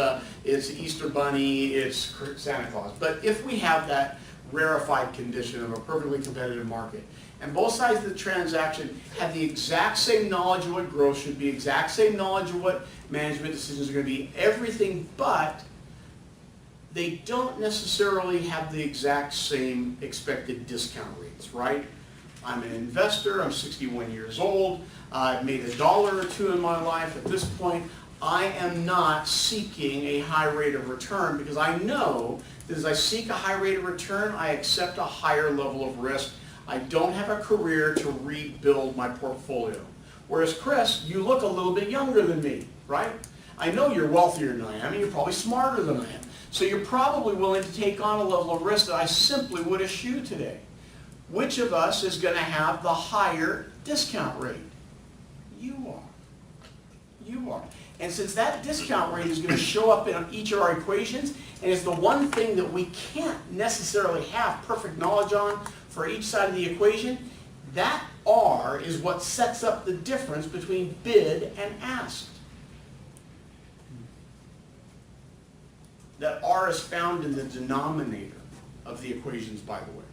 Easter Bunny, it's Santa Claus. But if we have that rarefied condition of a perfectly competitive market, and both sides of the transaction have the exact same knowledge of what growth should be, exact same knowledge of what management decisions are going to be, everything, but they don't necessarily have the exact same expected discount rates, right? I'm an investor, I'm 61 years old, I've made $1 or $2 in my life. At this point, I am not seeking a high rate of return because I know that as I seek a high rate of return, I accept a higher level of risk. I don't have a career to rebuild my portfolio. Whereas Chris, you look a little bit younger than me, right? I know you're wealthier than I am, and you're probably smarter than I am. So you're probably willing to take on a level of risk that I simply would eschew today. Which of us is going to have the higher discount rate? You are. You are. And since that discount rate is going to show up in each of our equations, and is the one thing that we can't necessarily have perfect knowledge on for each side of the equation, that R is what sets up the difference between bid and asked. That R is found in the denominator of the equations, by the way.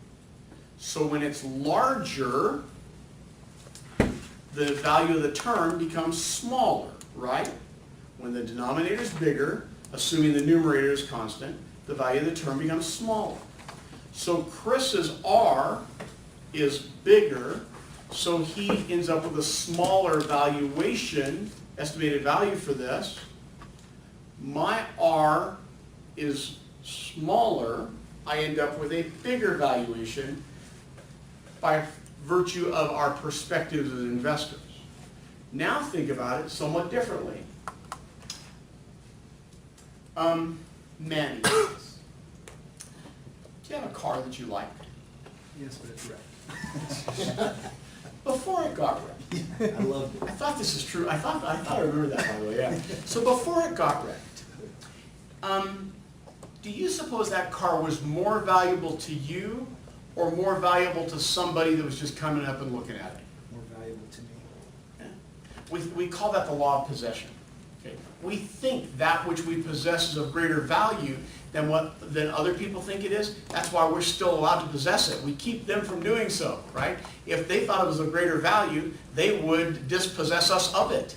So when it's larger, the value of the term becomes smaller, right? When the denominator is bigger, assuming the numerator is constant, the value of the term becomes smaller. So Chris's R is bigger, so he ends up with a smaller valuation, estimated value for this. My R is smaller, I end up with a bigger valuation by virtue of our perspectives as investors. Now think about it somewhat differently. Manny, do you have a car that you like? Yes, but it's wrecked. Before it got wrecked. I loved it. I thought this is true. I thought I remember that, by the way, yeah. So before it got wrecked, do you suppose that car was more valuable to you or more valuable to somebody that was just coming up and looking at it? More valuable to me. Yeah. We call that the law of possession. Okay. We think that which we possess is of greater value than other people think it is. That's why we're still allowed to possess it. We keep them from doing so, right? If they thought it was of greater value, they would dispossess us of it.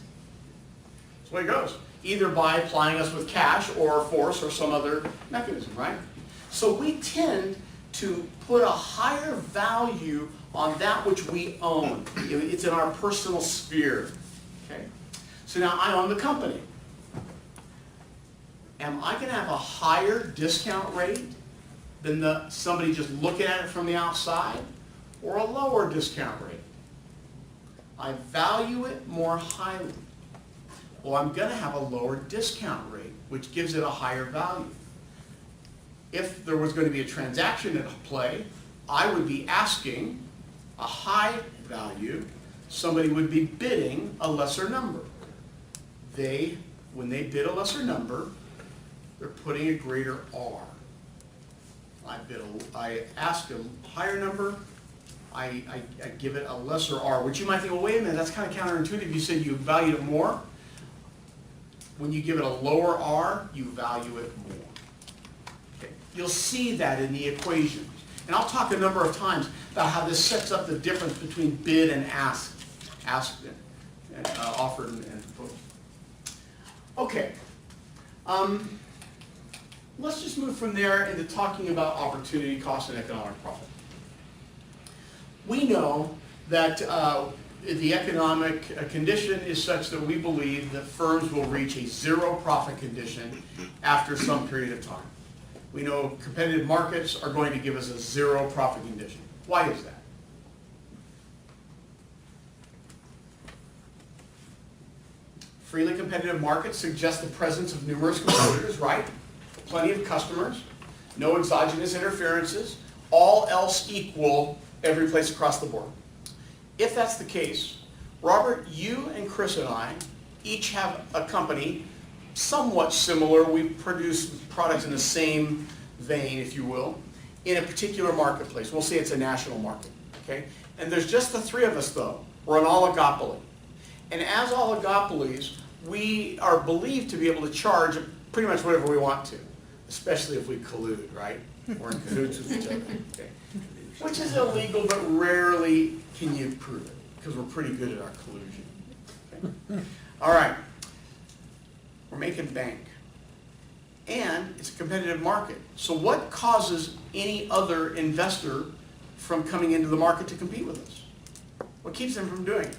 That's the way it goes. Either by applying us with cash or force or some other mechanism, right? So we tend to put a higher value on that which we own. It's in our personal sphere. Okay? So now I own the company. Am I going to have a higher discount rate than somebody just looking at it from the outside, or a lower discount rate? I value it more highly. Well, I'm going to have a lower discount rate, which gives it a higher value. If there was going to be a transaction at play, I would be asking a high value. Somebody would be bidding a lesser number. When they bid a lesser number, they're putting a greater R. I ask a higher number, I give it a lesser R, which you might think, well, wait a minute, that's kind of counterintuitive. You said you value it more. When you give it a lower R, you value it more. Okay. You'll see that in the equations. And I'll talk a number of times about how this sets up the difference between bid and ask. Offered and proposed. Okay. Let's just move from there into talking about opportunity cost and economic profit. We know that the economic condition is such that we believe that firms will reach a zero profit condition after some period of time. We know competitive markets are going to give us a zero profit condition. Why is that? Freely competitive markets suggest the presence of numerous competitors, right? Plenty of customers, no exogenous interferences, all else equal every place across the board. If that's the case, Robert, you and Chris and I each have a company somewhat similar. We produce products in the same vein, if you will, in a particular marketplace. We'll say it's a national market, okay? And there's just the three of us, though. We're an oligopoly. And as oligopolies, we are believed to be able to charge pretty much whatever we want to, especially if we collude, right? We're in cahoots with each other, okay? Which is illegal, but rarely can you prove it, because we're pretty good at our collusion. Okay? All right. We're making bank. And it's a competitive market. So what causes any other investor from coming into the market to compete with us? What keeps them from doing it?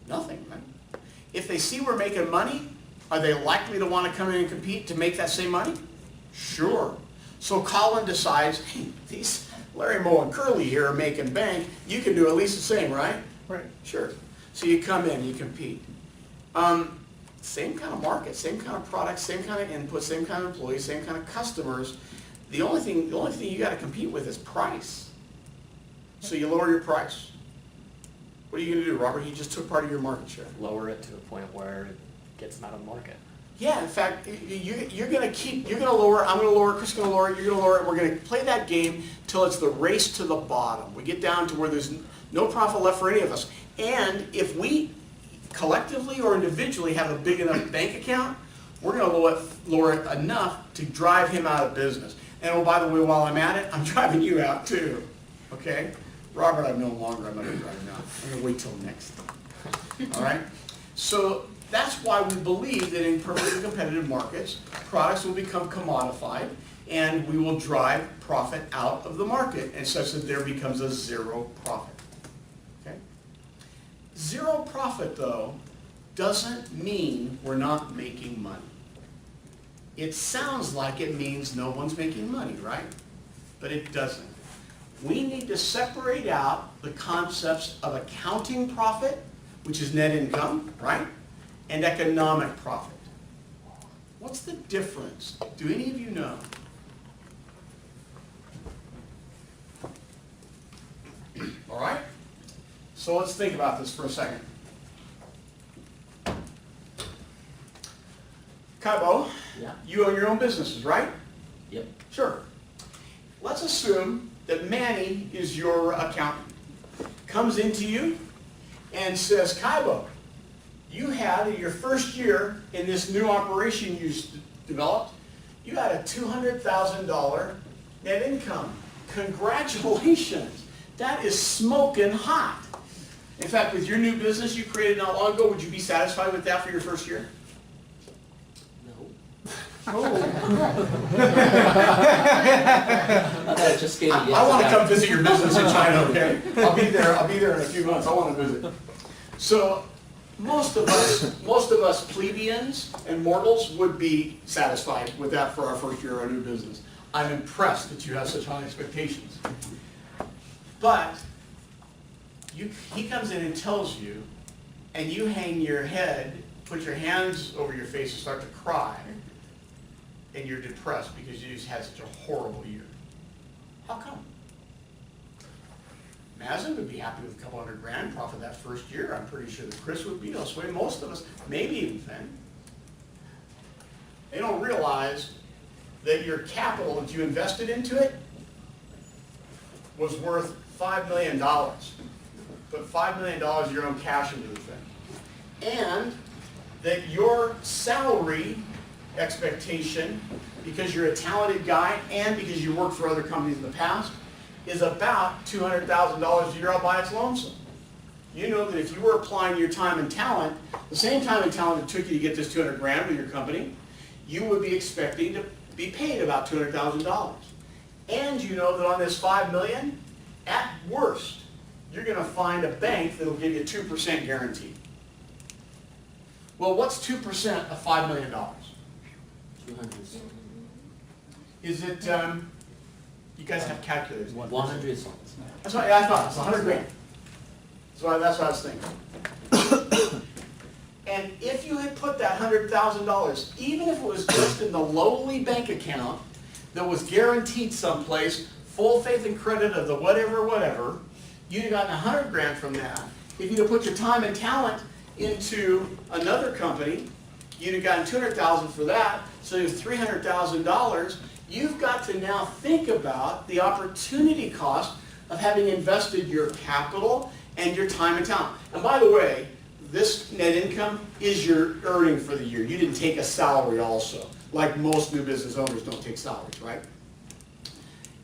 Nothing, right? If they see we're making money, are they likely to want to come in and compete to make that same money? Sure. So Colin decides, hey, these Larry, Moe, and Curly here are making bank. You can do at least the same, right? Right. Sure. So you come in, you compete. Same kind of market, same kind of product, same kind of input, same kind of employees, same kind of customers. The only thing you got to compete with is price. So you lower your price. What are you going to do, Robert? You just took part of your market share. Lower it to the point where it gets them out of the market. Yeah, in fact, you're going to lower it, I'm going to lower it, Chris is going to lower it, you're going to lower it. We're going to play that game till it's the race to the bottom. We get down to where there's no profit left for any of us. And if we collectively or individually have a big enough bank account, we're going to lower it enough to drive him out of business. And oh, by the way, while I'm at it, I'm driving you out too. Okay? Robert, I'm no longer. I'm going to drive him out. I'm going to wait till next time. All right? So that's why we believe that in perfectly competitive markets, products will become commodified and we will drive profit out of the market, and such that there becomes a zero profit. Okay? Zero profit, though, doesn't mean we're not making money. It sounds like it means no one's making money, right? But it doesn't. We need to separate out the concepts of accounting profit, which is net income, right? And economic profit. What's the difference? Do any of you know? All right? So let's think about this for a second. Kaibo, Yeah. you own your own businesses, right? Yep. Sure. Let's assume that Manny is your accountant. Comes into you and says, Kaibo, you had in your first year in this new operation you developed, you had a $200,000 net income. Congratulations. That is smoking hot. In fact, with your new business you created not long ago, would you be satisfied with that for your first year? I just gave you I want to come visit your business in China, okay? I'll be there in a few months. I want to visit. So most of us plebeians and mortals would be satisfied with that for our first year of our new business. I'm impressed that you have such high expectations. But he comes in and tells you, and you hang your head, put your hands over your face and start to cry, and you're depressed because you just had such a horrible year. How come? Mazen would be happy with a couple $100,000 profit that first year. I'm pretty sure that Chris would be. No sway. Most of us, maybe even Finn. They don't realize that your capital that you invested into it was worth $5 million. Put $5 million of your own cash into the thing. And that your salary expectation, because you're a talented guy and because you worked for other companies in the past, is about $200,000 a year all by its lonesome. You know that if you were applying your time and talent, the same time and talent it took you to get this $200,000 with your company, you would be expecting to be paid about $200,000. And you know that on this $5 million, at worst, you're going to find a bank that will give you 2% guarantee. Well, what's 2% of $5 million? 200. Is it, you guys have calculators? 100. That's what I thought, it's $100,000. That's what I was thinking. And if you had put that $100,000, even if it was just in the lowly bank account that was guaranteed someplace, full faith and credit of the whatever, you'd have gotten $100,000 from that. If you'd have put your time and talent into another company, you'd have gotten $200,000 for that, so it was $300,000. You've got to now think about the opportunity cost of having invested your capital and your time and talent. And by the way, this net income is your earning for the year. You didn't take a salary also, like most new business owners don't take salaries, right?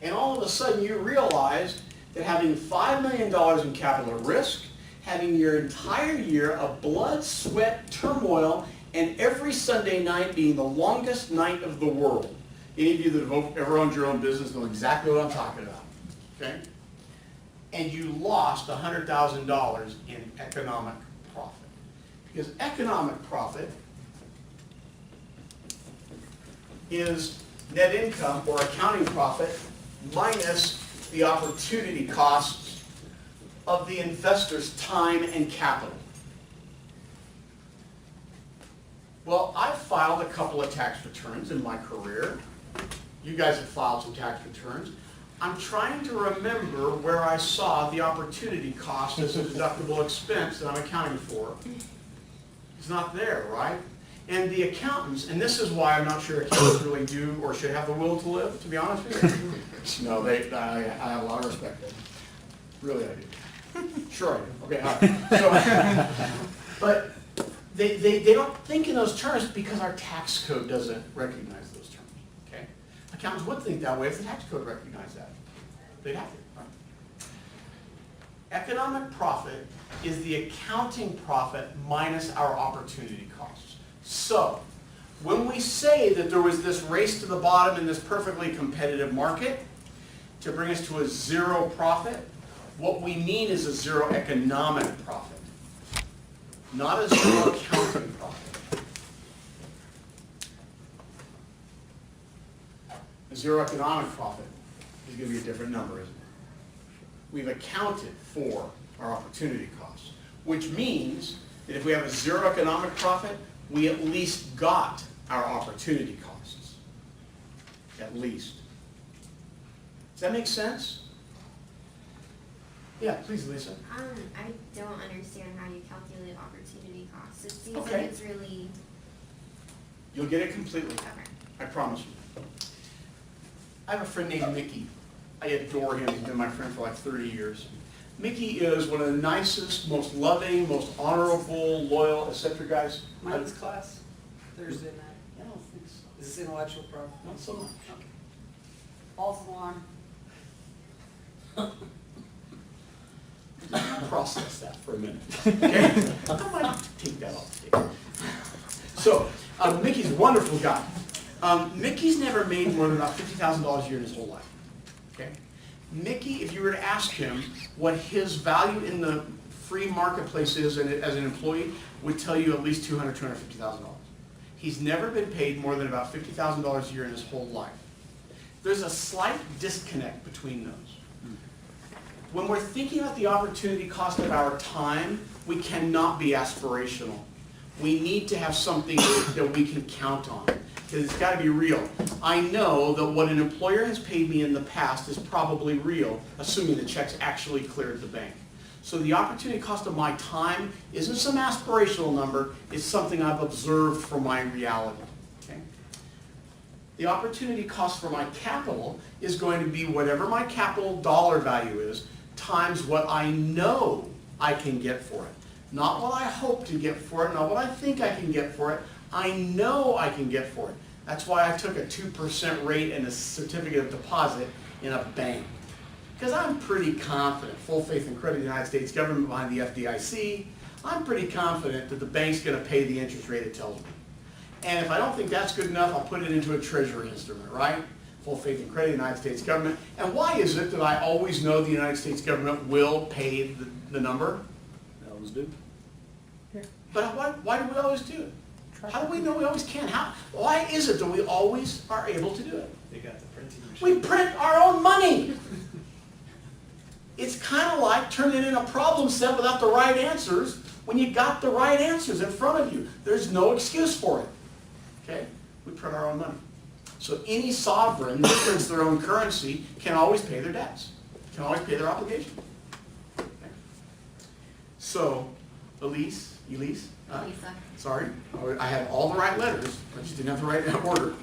And all of a sudden you realize that having $5 million in capital at risk, having your entire year of blood, sweat, turmoil, and every Sunday night being the longest night of the world. Any of you that have ever owned your own business know exactly what I'm talking about, okay? And you lost $100,000 in economic profit. Because economic profit is net income or accounting profit minus the opportunity costs of the investor's time and capital. Well, I've filed a couple of tax returns in my career. You guys have filed some tax returns. I'm trying to remember where I saw the opportunity cost as a deductible expense that I'm accounting for. It's not there, right? And the accountants, and this is why I'm not sure accountants really do or should have the will to live, to be honest with you. No, I have a lot of respect for them. Really, I do. Sure I do. Okay, all right. So, but they don't think in those terms because our tax code doesn't recognize those terms. Okay? Accountants would think that way if the tax code recognized that. They'd have to. Right? Economic profit is the accounting profit minus our opportunity costs. So, when we say that there was this race to the bottom in this perfectly competitive market to bring us to a zero profit, what we mean is a zero economic profit, not a zero accounting profit. A zero economic profit is going to be a different number, isn't it? We've accounted for our opportunity costs, which means that if we have a zero economic profit, we at least got our opportunity costs. At least. Does that make sense? Yeah, please, Lisa. I don't understand how you calculate opportunity costs. It seems Okay. like it's really, You'll get it completely. okay. I promise you. I have a friend named Mickey. I adore him. He's been my friend for like 30 years. Mickey is one of the nicest, most loving, most honorable, loyal, etc. guys. Mine's class, Thursday night. I don't think so. Is this intellectual property? Not so much. False alarm. Process that for a minute. Okay? I might take that off the table. So, Mickey's a wonderful guy. Mickey's never made more than about $50,000 a year in his whole life. Okay? Mickey, if you were to ask him what his value in the free marketplace is as an employee, would tell you at least $200,000, $250,000. He's never been paid more than about $50,000 a year in his whole life. There's a slight disconnect between those. When we're thinking about the opportunity cost of our time, we cannot be aspirational. We need to have something that we can count on, because it's got to be real. I know that what an employer has paid me in the past is probably real, assuming the checks actually cleared the bank. So the opportunity cost of my time isn't some aspirational number, it's something I've observed from my reality. Okay? The opportunity cost for my capital is going to be whatever my capital dollar value is, times what I know I can get for it. Not what I hope to get for it, not what I think I can get for it. I know I can get for it. That's why I took a 2% rate and a certificate of deposit in a bank. Because I'm pretty confident, full faith and credit of the United States government behind the FDIC, I'm pretty confident that the bank's going to pay the interest rate it tells me. And if I don't think that's good enough, I'll put it into a treasury instrument, right? Full faith and credit of the United States government. And why is it that I always know the United States government will pay the number? They always do. But why do we always do it? How do we know we always can? Why is it that we always are able to do it? They got the printing machine. We print our own money. It's kind of like turning in a problem set without the right answers when you got the right answers in front of you. There's no excuse for it. Okay? We print our own money. So any sovereign that prints their own currency can always pay their debts, can always pay their obligation. Okay? So, Elise, Lisa. sorry, I had all the right letters, I just didn't have the right order.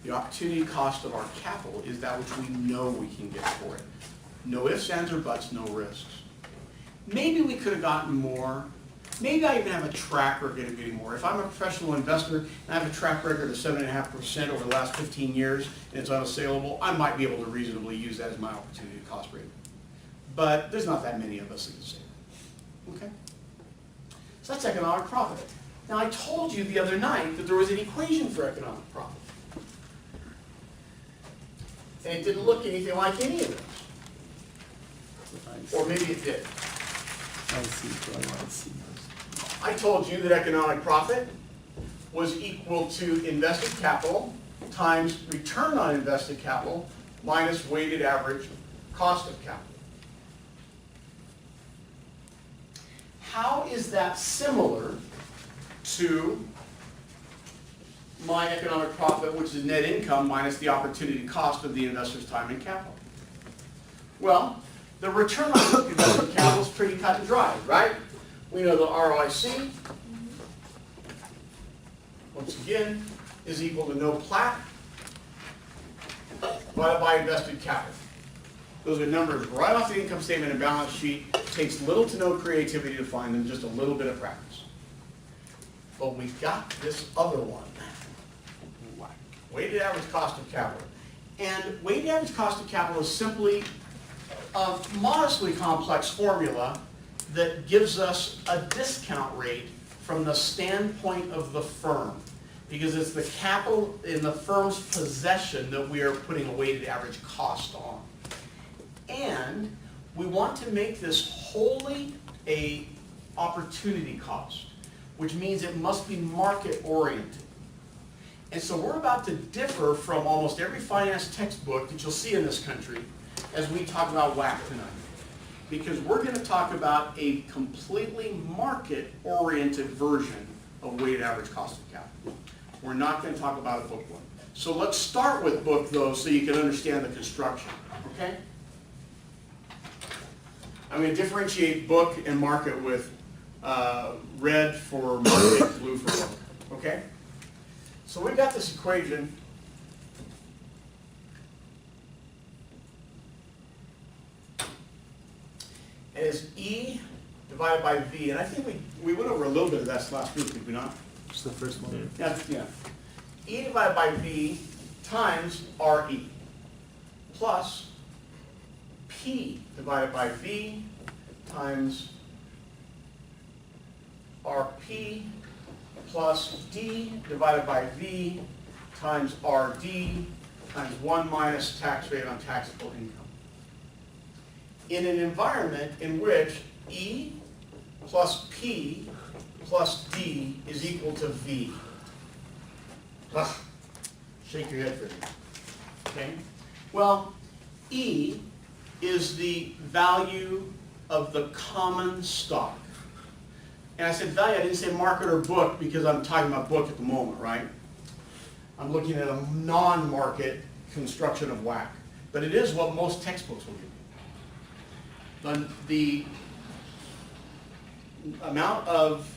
The opportunity cost of our capital is that which we know we can get for it. No ifs, ands, or buts, no risks. Maybe we could have gotten more. Maybe I even have a track record of getting more. If I'm a professional investor and I have a track record of 7.5% over the last 15 years and it's unassailable, I might be able to reasonably use that as my opportunity cost rate. But there's not that many of us that can say that. Okay? So that's economic profit. Now I told you the other night that there was an equation for economic profit. And it didn't look anything like any of those. Or maybe it did. I see. I told you that economic profit was equal to invested capital times return on invested capital minus weighted average cost of capital. How is that similar to my economic profit, which is net income minus the opportunity cost of the investor's time and capital? Well, the return on invested capital is pretty cut and dry, right? We know the ROIC, once again, is equal to no PLAC divided by invested capital. Those are numbers right off the income statement and balance sheet. Takes little to no creativity to find them, just a little bit of practice. But we got this other one. Weighted average cost of capital. And weighted average cost of capital is simply a modestly complex formula that gives us a discount rate from the standpoint of the firm, because it's the capital in the firm's possession that we are putting a weighted average cost on. And we want to make this wholly a opportunity cost, which means it must be market oriented. And so we're about to differ from almost every finance textbook that you'll see in this country as we talk about WACC tonight. Because we're going to talk about a completely market-oriented version of weighted average cost of capital. We're not going to talk about a book one. So let's start with book, though, so you can understand the construction, okay? I'm going to differentiate book and market with red for market, blue for book, okay? So we've got this equation. And it's E divided by V. And I think we went over a little bit of that last week, did we not? Just the first one. Yeah. E divided by V times RE plus P divided by V times RP plus D divided by V times RD times 1 minus tax rate on taxable income. In an environment in which E plus P plus D is equal to V. Ugh. Shake your head for me. Okay? Well, E is the value of the common stock. And I said value, I didn't say market or book because I'm talking about book at the moment, right? I'm looking at a non-market construction of WACC. But it is what most textbooks will give you. The amount of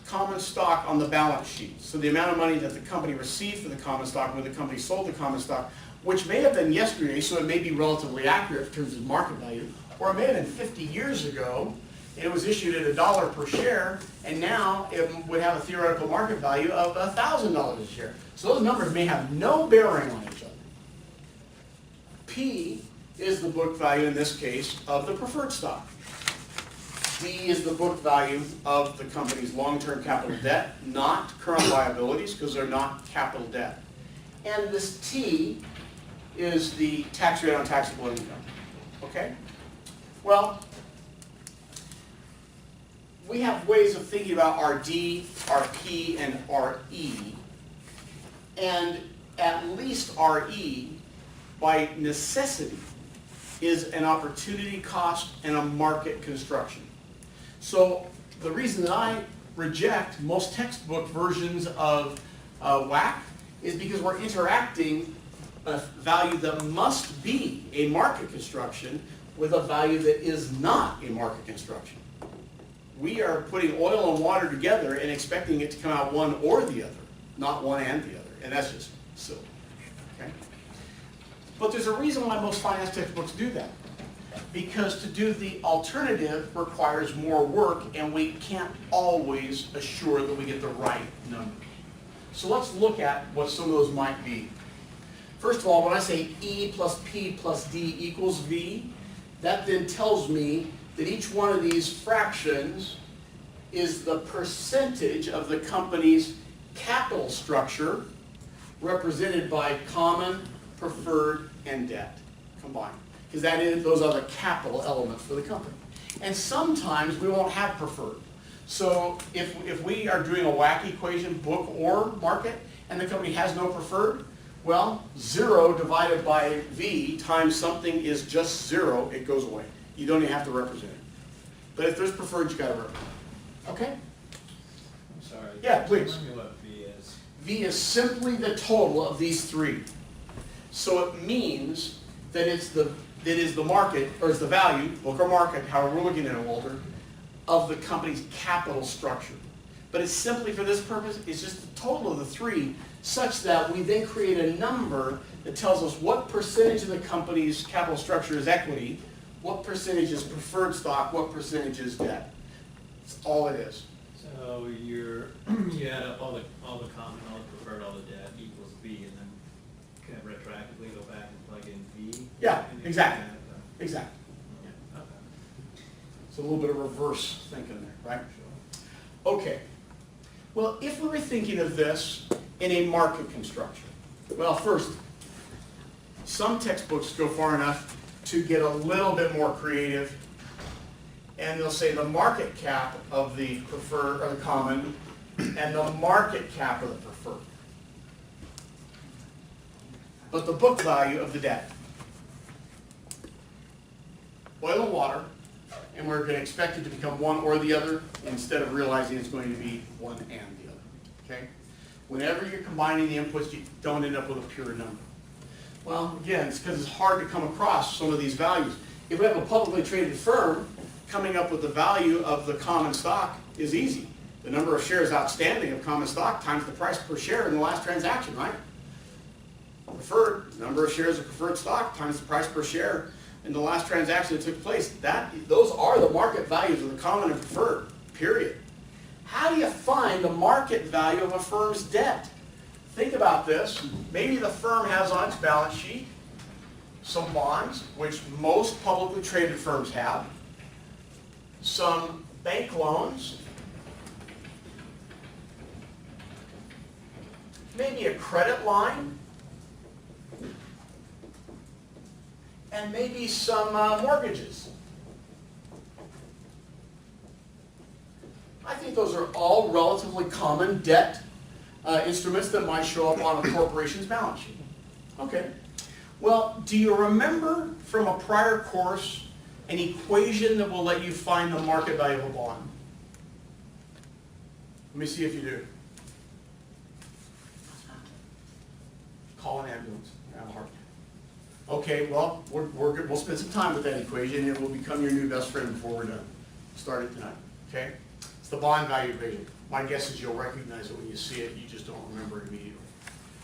common stock on the balance sheet, so the amount of money that the company received for the common stock when the company sold the common stock, which may have been yesterday, so it may be relatively accurate in terms of market value, or it may have been 50 years ago, and it was issued at $1 per share, and now it would have a theoretical market value of $1,000 a share. So those numbers may have no bearing on each other. P is the book value, in this case, of the preferred stock. D is the book value of the company's long-term capital debt, not current liabilities, because they're not capital debt. And this T is the tax rate on taxable income. Okay? Well, we have ways of thinking about RD, RP, and RE. And at least RE, by necessity, is an opportunity cost and a market construction. So the reason that I reject most textbook versions of WACC is because we're interacting a value that must be a market construction with a value that is not a market construction. We are putting oil and water together and expecting it to come out one or the other, not one and the other, and that's just silly. Okay? But there's a reason why most finance textbooks do that. Because to do the alternative requires more work, and we can't always assure that we get the right number. So let's look at what some of those might be. First of all, when I say E plus P plus D equals V, that then tells me that each one of these fractions is the percentage of the company's capital structure represented by common, preferred, and debt combined. Because those are the capital elements for the company. And sometimes we won't have preferred. So if we are doing a whack equation, book or market, and the company has no preferred, well, 0 divided by V times something is just 0, it goes away. You don't even have to represent it. But if there's preferred, you gotta represent it. Okay? I'm sorry. Yeah, please. Tell me what V is. V is simply the total of these three. So it means that it is the market, or it's the value, book or market, however we're looking at it, Walter, of the company's capital structure. But it's simply for this purpose, it's just the total of the three, such that we then create a number that tells us what percentage of the company's capital structure is equity, what percentage is preferred stock, what percentage is debt. That's all it is. So you add up all the common, all the preferred, all the debt equals V, and then kind of retroactively go back and plug in V? Yeah, And you exactly. kind of, Exactly. yeah, okay. It's a little bit of reverse thinking there, right? Okay. Well, if we were thinking of this in a market construction, well, first, some textbooks go far enough to get a little bit more creative, and they'll say the market cap of the preferred or the common and the market cap of the preferred, but the book value of the debt. Oil and water, and we're going to expect it to become one or the other instead of realizing it's going to be one and the other. Okay? Whenever you're combining the inputs, you don't end up with a pure number. Well, again, it's because it's hard to come across some of these values. If we have a publicly traded firm, coming up with the value of the common stock is easy. The number of shares outstanding of common stock times the price per share in the last transaction, right? Preferred, number of shares of preferred stock times the price per share in the last transaction that took place. Those are the market values of the common and preferred, period. How do you find the market value of a firm's debt? Think about this. Maybe the firm has on its balance sheet some bonds, which most publicly traded firms have, some bank loans, maybe a credit line, and maybe some mortgages. I think those are all relatively common debt instruments that might show up on a corporation's balance sheet. Okay. Well, do you remember from a prior course an equation that will let you find the market value of a bond? Let me see if you do. Call an ambulance. I have a heart attack. Okay, well, we'll spend some time with that equation, and it will become your new best friend before we're done. Start it tonight, okay? It's the bond value equation. My guess is you'll recognize it when you see it, you just don't remember it immediately.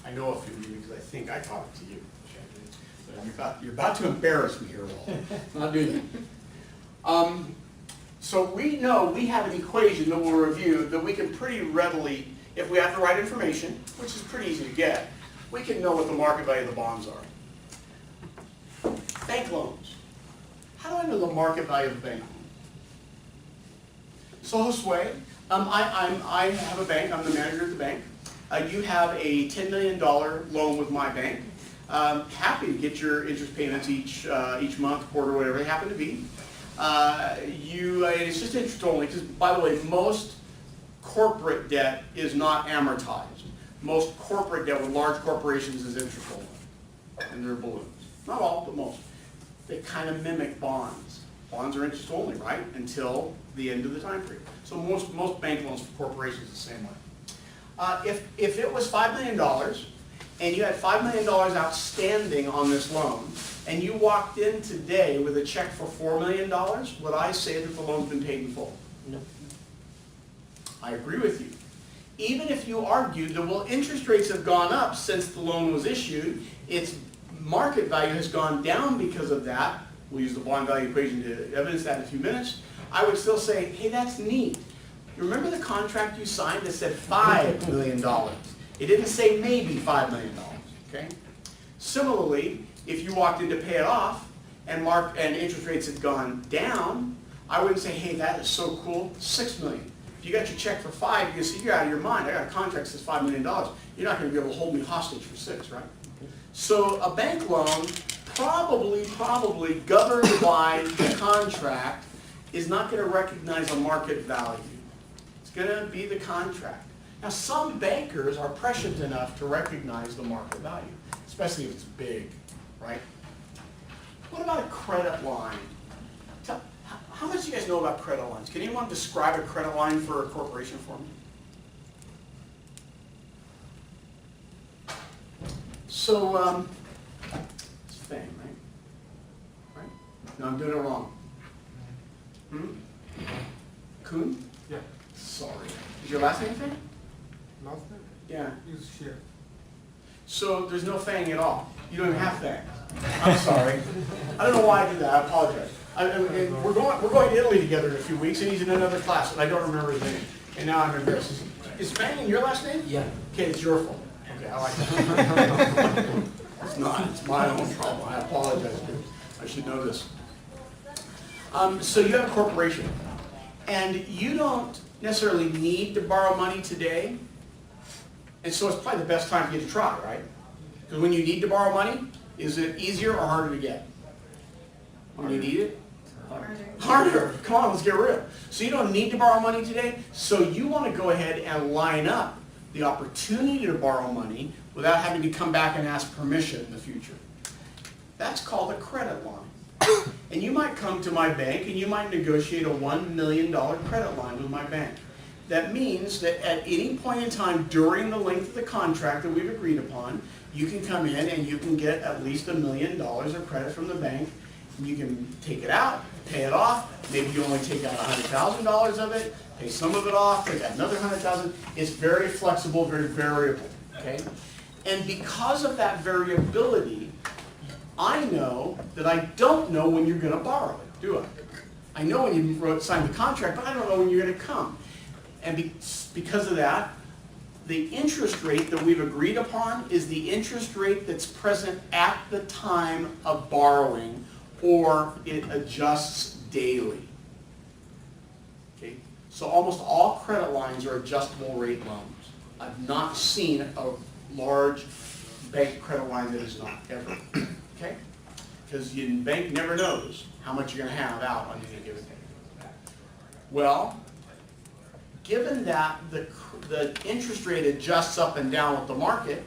I know a few of you because I think I taught it to you. So you're about to embarrass me here, Walt. Not do that. So we know we have an equation that we'll review that we can pretty readily, if we have the right information, which is pretty easy to get, we can know what the market value of the bonds are. Bank loans. How do I know the market value of a bank loan? So Josue, I have a bank, I'm the manager of the bank. You have a $10 million loan with my bank. Happy to get your interest payments each month, quarter, whatever they happen to be. It's just interest only, because by the way, most corporate debt is not amortized. Most corporate debt with large corporations is interest only, and they're balloons. Not all, but most. They kind of mimic bonds. Bonds are interest only, right, until the end of the time period. So most bank loans for corporations the same way. If it was $5 million, and you had $5 million outstanding on this loan, and you walked in today with a check for $4 million, would I say that the loan's been paid in full? No. I agree with you. Even if you argued that, well, interest rates have gone up since the loan was issued, its market value has gone down because of that, we'll use the bond value equation to evidence that in a few minutes, I would still say, hey, that's neat. You remember the contract you signed that said $5 million? It didn't say maybe $5 million, okay? Similarly, if you walked in to pay it off and interest rates had gone down, I wouldn't say, hey, that is so cool, $6 million. If you got your check for $5 million, you say, you're out of your mind. I got a contract that says $5 million. You're not going to be able to hold me hostage for $6, right? So a bank loan, probably governed by the contract, is not going to recognize a market value. gonna be the contract. Now, some bankers are prescient enough to recognize the market value, especially if it's big, right? What about a credit line? How much do you guys know about credit lines? Can anyone describe a credit line for a corporation for me? So, it's a thing, right? Right? No, I'm doing it wrong. Kuhn? Yeah. Sorry. Is your last name Fang? Last name? Yeah. Is here. So there's no Fang at all. You don't even have Fang. I'm sorry. I don't know why I did that. I apologize. And we're going to Italy together in a few weeks, and he's in another class, and I don't remember his name. And now I'm embarrassed. Is Fang your last name? Yeah. Okay, it's your fault. Okay, I like that. It's not. It's my own problem. I apologize, dude. I should know this. So you have a corporation, and you don't necessarily need to borrow money today, and so it's probably the best time for you to try, right? Because when you need to borrow money, is it easier or harder to get? When you need it? Harder. Come on, let's get real. So you don't need to borrow money today, so you want to go ahead and line up the opportunity to borrow money without having to come back and ask permission in the future. That's called a credit line. And you might come to my bank and you might negotiate a $1 million credit line with my bank. That means that at any point in time during the length of the contract that we've agreed upon, you can come in and you can get at least $1 million of credit from the bank. And you can take it out, pay it off. Maybe you only take out $100,000 of it, pay some of it off, take out another $100,000. It's very flexible, very variable. Okay? And because of that variability, I know that I don't know when you're going to borrow it, do I? I know when you signed the contract, but I don't know when you're going to come. And because of that, the interest rate that we've agreed upon is the interest rate that's present at the time of borrowing, or it adjusts daily. Okay? So almost all credit lines are adjustable rate loans. I've not seen a large bank credit line that is not, ever. Okay? Because the bank never knows how much you're going to have out on any given day. Well, given that the interest rate adjusts up and down with the market,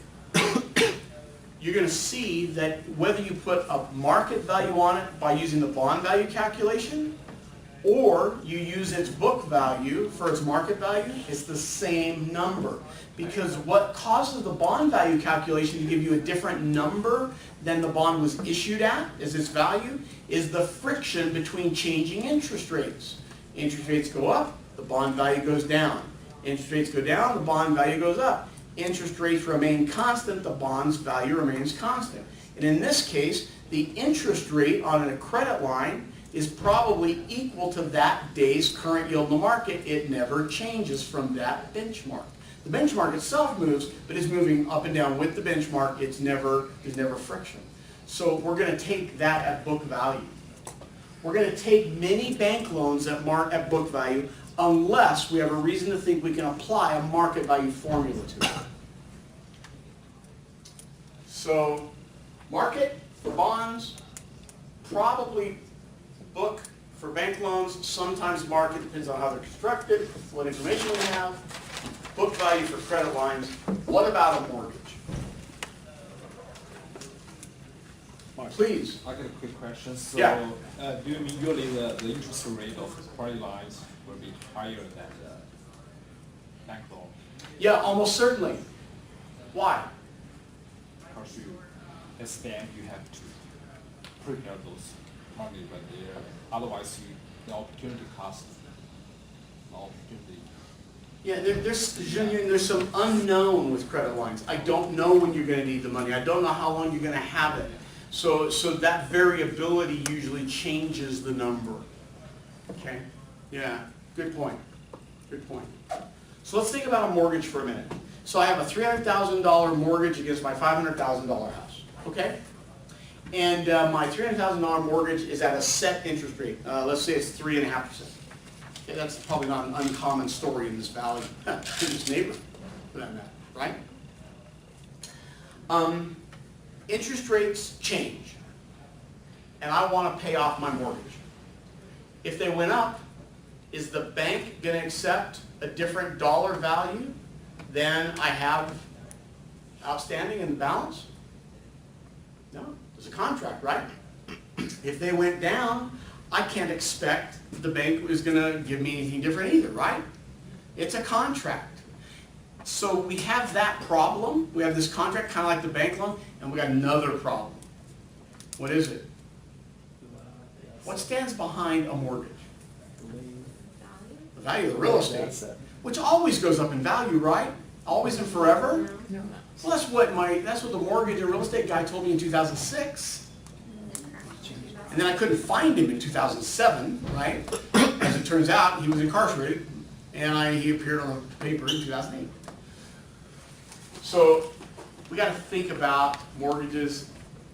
you're going to see that whether you put a market value on it by using the bond value calculation, or you use its book value for its market value, it's the same number. Because what causes the bond value calculation to give you a different number than the bond was issued at, as its value, is the friction between changing interest rates. Interest rates go up, the bond value goes down. Interest rates go down, the bond value goes up. Interest rates remain constant, the bond's value remains constant. And in this case, the interest rate on a credit line is probably equal to that day's current yield in the market. It never changes from that benchmark. The benchmark itself moves, but it's moving up and down with the benchmark. There's never friction. So we're going to take that at book value. We're going to take many bank loans at book value unless we have a reason to think we can apply a market value formula to it. So market for bonds, probably book for bank loans, sometimes market, depends on how they're constructed, what information we have. Book value for credit lines. What about a mortgage? Mark, Please. I got a quick question. So, Yeah. Do you mean usually the interest rate of credit lines will be higher than the bank loan? Yeah, almost certainly. Why? Because you, as bank, you have to prepare those money when they otherwise the opportunity cost, the opportunity. Yeah, there's some unknown with credit lines. I don't know when you're going to need the money. I don't know how long you're going to have it. So that variability usually changes the number. Okay? Yeah, good point. Good point. So let's think about a mortgage for a minute. So I have a $300,000 mortgage against my $500,000 house. Okay? And my $300,000 mortgage is at a set interest rate. Let's say it's 3.5%. Okay, that's probably not an uncommon story in this valley, in this neighborhood, for that matter, right? Interest rates change, and I want to pay off my mortgage. If they went up, Is the bank gonna accept a different dollar value than I have outstanding in the balance? No, there's a contract, right? If they went down, I can't expect the bank is gonna give me anything different either, right? It's a contract. So we have that problem. We have this contract, kind of like the bank loan, and we got another problem. What is it? What stands behind a mortgage? The value of the real estate, which always goes up in value, right? Always and forever? No. Well, that's what the mortgage and real estate guy told me in 2006. And then I couldn't find him in 2007, right? As it turns out, he was incarcerated, and he appeared on the paper in 2008. So we got to think about mortgages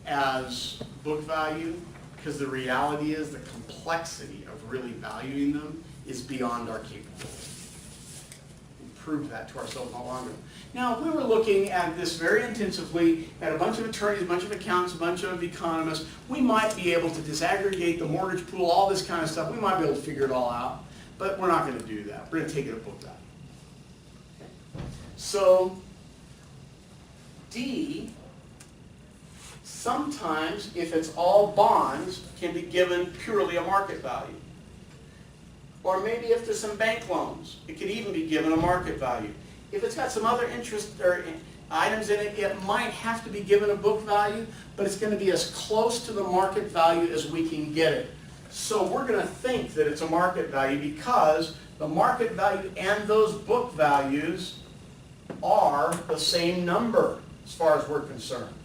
as book value, because the reality is the complexity of really valuing them is beyond our capability. We proved that to ourselves not long ago. Now, if we were looking at this very intensively, at a bunch of attorneys, a bunch of accountants, a bunch of economists, we might be able to disaggregate the mortgage pool, all this kind of stuff. We might be able to figure it all out, but we're not going to do that. We're going to take it at book value. Okay. So, D, sometimes, if it's all bonds, can be given purely a market value. Or maybe if there's some bank loans, it could even be given a market value. If it's got some other interest or items in it, it might have to be given a book value, but it's going to be as close to the market value as we can get it. So we're going to think that it's a market value because the market value and those book values are the same number as far as we're concerned.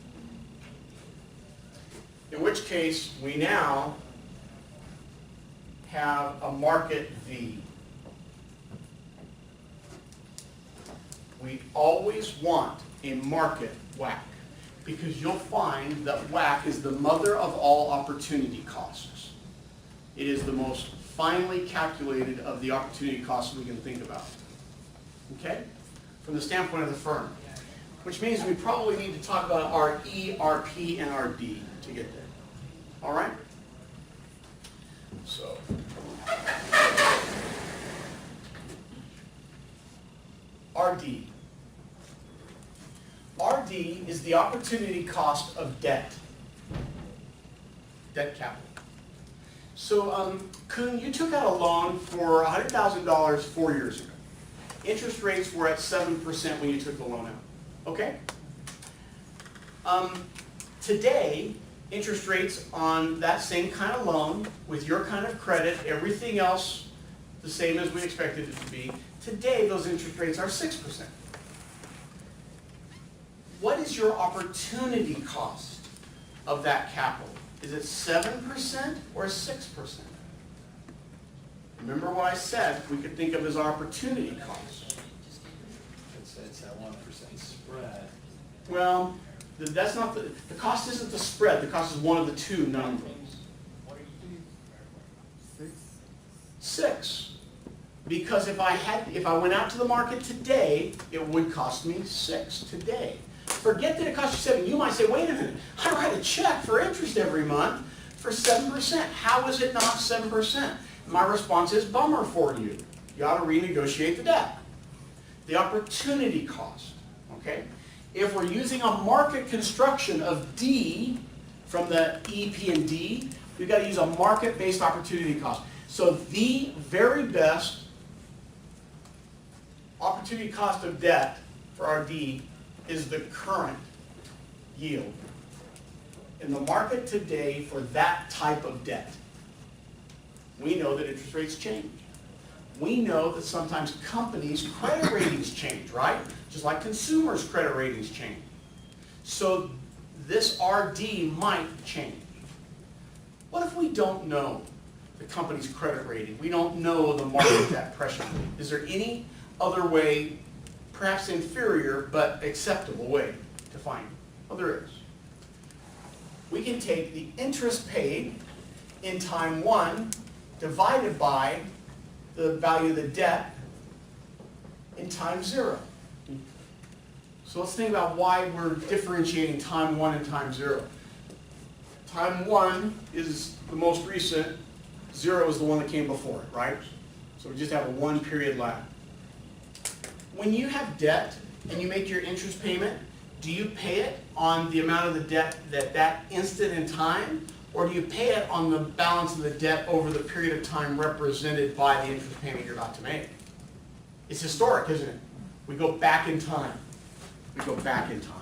In which case, we now have a market V. We always want a market WACC because you'll find that WACC is the mother of all opportunity costs. It is the most finely calculated of the opportunity costs we can think about. Okay? From the standpoint of the firm. Which means we probably need to talk about our E, our P, and our D to get there. All right? So, RD. RD is the opportunity cost of debt. Debt capital. So, Kuhn, you took out a loan for $100,000 4 years ago. Interest rates were at 7% when you took the loan out. Okay? Today, interest rates on that same kind of loan, with your kind of credit, everything else the same as we expected it to be, today those interest rates are 6%. What is your opportunity cost of that capital? Is it 7% or 6%? Remember what I said we could think of as opportunity cost. It's that 1% spread. Well, that's not the cost isn't the spread. The cost is one of the two numbers. 6. Because if I went out to the market today, it would cost me 6 today. Forget that it costs you 7. You might say, wait a minute, I write a check for interest every month for 7%. How is it not 7%? My response is, bummer for you. You ought to renegotiate the debt. The opportunity cost, okay? If we're using a market construction of D from the E, P, and D, we've got to use a market-based opportunity cost. So the very best opportunity cost of debt for our D is the current yield in the market today for that type of debt. We know that interest rates change. We know that sometimes companies' credit ratings change, right? Just like consumers' credit ratings change. So this RD might change. What if we don't know the company's credit rating? We don't know the market debt pressure. Is there any other way, perhaps inferior, but acceptable way to find it? Well, there is. We can take the interest paid in time 1 divided by the value of the debt in time 0. So let's think about why we're differentiating time 1 and time 0. Time 1 is the most recent, 0 is the one that came before it, right? So we just have a 1 period lag. When you have debt and you make your interest payment, do you pay it on the amount of the debt that instant in time, or do you pay it on the balance of the debt over the period of time represented by the interest payment you're about to make? It's historic, isn't it? We go back in time. We go back in time.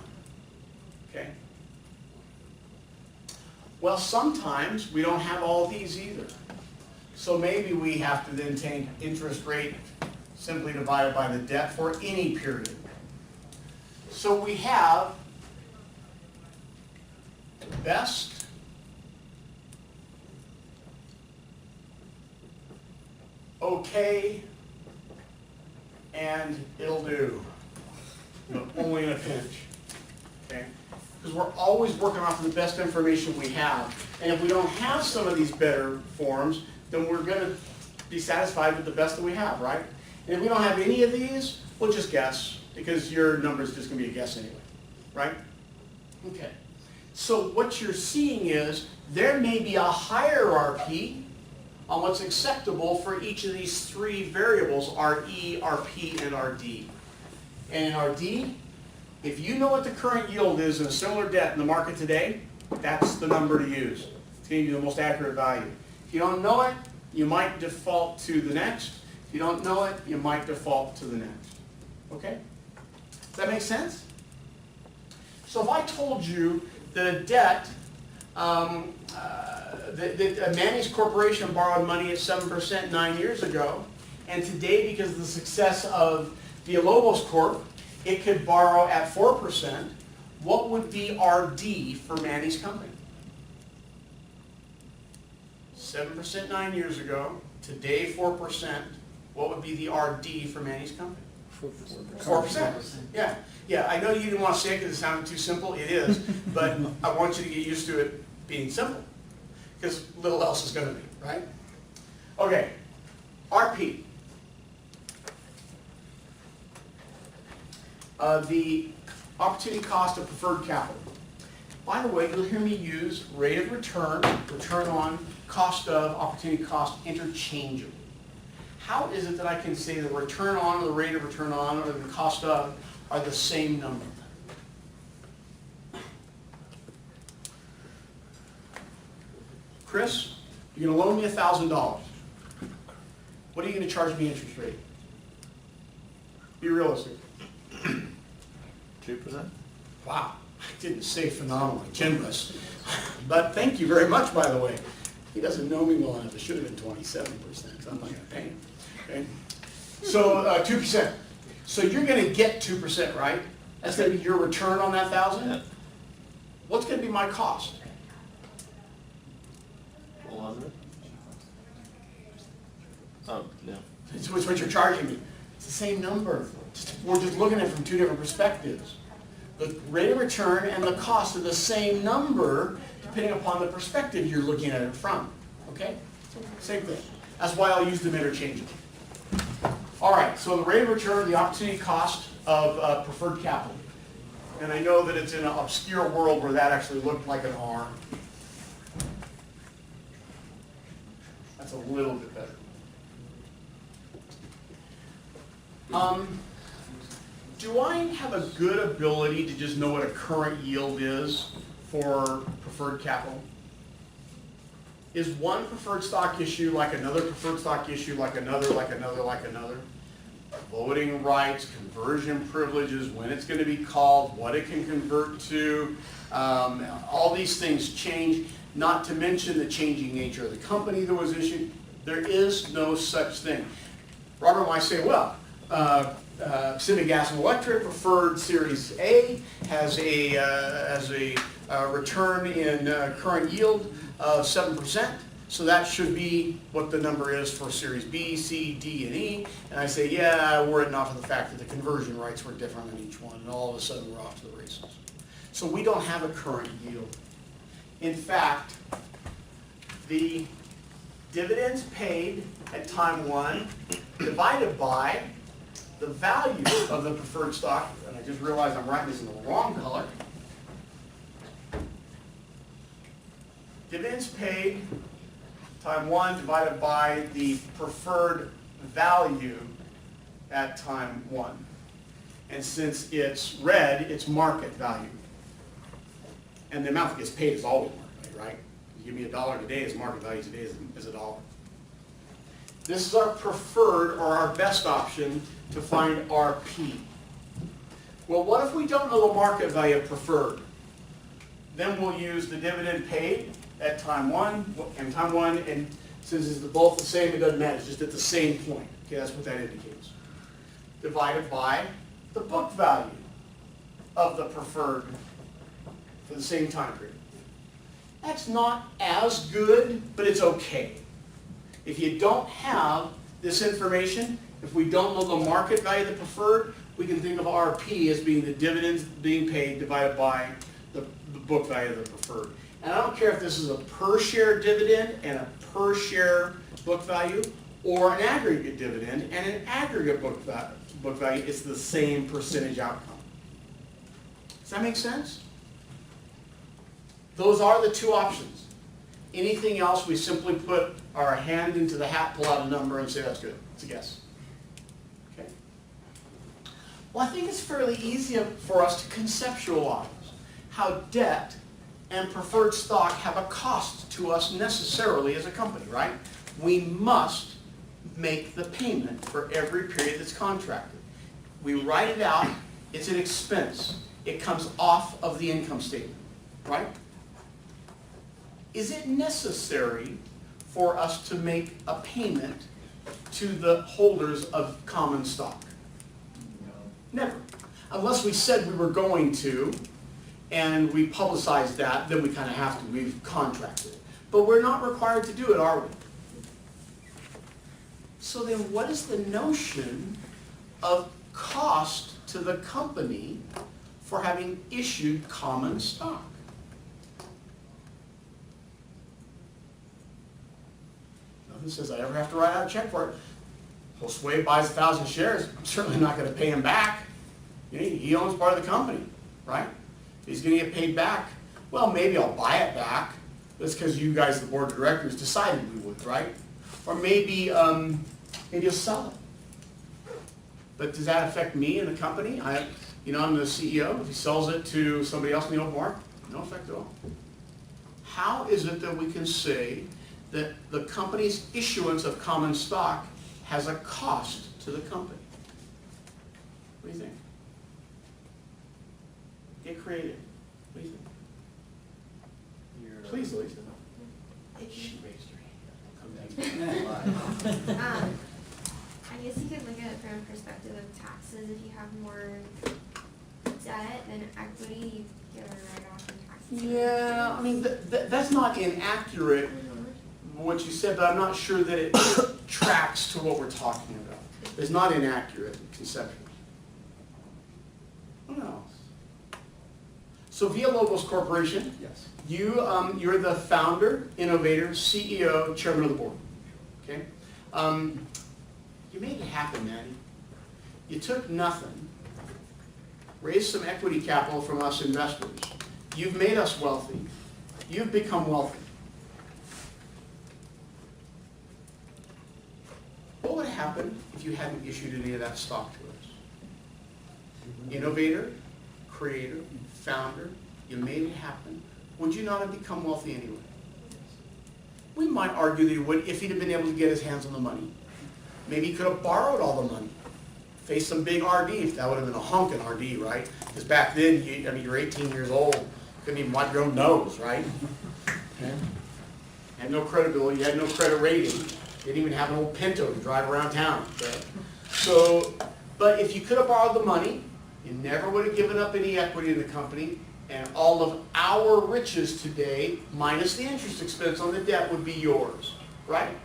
Okay? Well, sometimes we don't have all these either. So maybe we have to then take interest rate simply divided by the debt for any period. So we have best, okay, and it'll do, but only in a pinch, okay? Because we're always working off of the best information we have. And if we don't have some of these better forms, then we're going to be satisfied with the best that we have, right? And if we don't have any of these, we'll just guess, because your number is just going to be a guess anyway, right? Okay. So what you're seeing is there may be a hierarchy on what's acceptable for each of these three variables, RE, RP, and RD. And in RD, if you know what the current yield is in a similar debt in the market today, that's the number to use. It's going to give you the most accurate value. If you don't know it, you might default to the next. If you don't know it, you might default to the next. Okay? Does that make sense? So if I told you that a debt, that Manny's Corporation borrowed money at 7% 9 years ago, and today, because of the success of Villalobos Corp., it could borrow at 4%, what would be RD for Manny's company? 7% 9 years ago, today 4%, what would be the RD for Manny's company? 4%. Yeah, yeah. I know you didn't want to say it because it sounded too simple. It is, but I want you to get used to it being simple, because little else is going to be, right? Okay, RP. The opportunity cost of preferred capital. By the way, you'll hear me use rate of return, return on, cost of, opportunity cost interchangeably. How is it that I can say the return on, or the rate of return on, or the cost of are the same number? Chris, you're going to loan me $1,000. What are you going to charge me interest rate? Be realistic. 2%. Wow, I didn't say phenomenally generous. But thank you very much, by the way. He doesn't know me well enough. It should have been 27%, so I'm not going to pay him. Okay? So 2%. So you're going to get 2%, right? That's going to be your return on that 1,000? Yeah. What's going to be my cost? 400. Oh, yeah. It's what you're charging me. It's the same number. We're just looking at it from two different perspectives. The rate of return and the cost are the same number depending upon the perspective you're looking at it from. Okay? Same thing. That's why I'll use them interchangeably. All right, so the rate of return, the opportunity cost of preferred capital. And I know that it's in an obscure world where that actually looked like an R. That's a little bit better. Do I have a good ability to just know what a current yield is for preferred capital? Is one preferred stock issue like another preferred stock issue, like another, like another, like another? Voting rights, conversion privileges, when it's going to be called, what it can convert to, all these things change, not to mention the changing nature of the company that was issued. There is no such thing. Robert might say, well, Pacific Gas and Electric preferred Series A has a return in current yield of 7%, so that should be what the number is for Series B, C, D, and E. And I say, yeah, we're written off of the fact that the conversion rights were different on each one, and all of a sudden we're off to the races. So we don't have a current yield. In fact, the dividends paid at time one divided by the value of the preferred stock, and I just realized I'm writing this in the wrong color. Dividends paid, time one, divided by the preferred value at time one. And since it's red, it's market value. And the amount that gets paid is always market value, right? You give me $1 today, it's market value today is $1. This is our preferred or our best option to find RP. Well, what if we don't know the market value of preferred? Then we'll use the dividend paid at time one, and since it's both the same, it doesn't matter, it's just at the same point. Okay, that's what that indicates. Divided by the book value of the preferred for the same time period. That's not as good, but it's okay. If you don't have this information, if we don't know the market value of the preferred, we can think of RP as being the dividends being paid divided by the book value of the preferred. And I don't care if this is a per share dividend and a per share book value, or an aggregate dividend and an aggregate book value, it's the same percentage outcome. Does that make sense? Those are the two options. Anything else, we simply put our hand into the hat, pull out a number, and say that's good. It's a guess. Okay? Well, I think it's fairly easy for us to conceptualize how debt and preferred stock have a cost to us necessarily as a company, right? We must make the payment for every period that's contracted. We write it out, it's an expense. It comes off of the income statement, right? Is it necessary for us to make a payment to the holders of common stock? No. Never. Unless we said we were going to, and we publicized that, then we kind of have to. We've contracted it. But we're not required to do it, are we? So then what is the notion of cost to the company for having issued common stock? Nothing says I ever have to write out a check for it. Josue buys 1,000 shares. I'm certainly not going to pay him back. You know, he owns part of the company, right? He's going to get paid back. Well, maybe I'll buy it back. That's because you guys, the board of directors, decided we would, right? Or maybe you'll sell it. But does that affect me and the company? I'm the CEO. If he sells it to somebody else in the open market, no effect at all. How is it that we can say that the company's issuance of common stock has a cost to the company? What do you think? Get creative. What do you think? Please, Lisa. She raised her hand. I guess you could look at it from a perspective of taxes. If you have more debt than equity, you get a write-off in taxes. Yeah, I mean, that's not inaccurate, what you said, but I'm not sure that it tracks to what we're talking about. It's not inaccurate conceptually. What else? So Villalobos Corporation, Yes. you're the founder, innovator, CEO, chairman of the board. Okay? You made it happen, Maddie. You took nothing, raised some equity capital from us investors. You've made us wealthy. You've become wealthy. What would happen if you hadn't issued any of that stock to us? Innovator, creator, founder, you made it happen. Would you not have become wealthy anyway? We might argue that he would if he'd have been able to get his hands on the money. Maybe he could have borrowed all the money, faced some big RD. That would have been a honking RD, right? Because back then, you're 18 years old, couldn't even wipe your own nose, right? Okay. Had no credibility, you had no credit rating. Didn't even have an old Pinto to drive around town. But if you could have borrowed the money, you never would have given up any equity in the company, and all of our riches today, minus the interest expense on the debt, would be yours, right?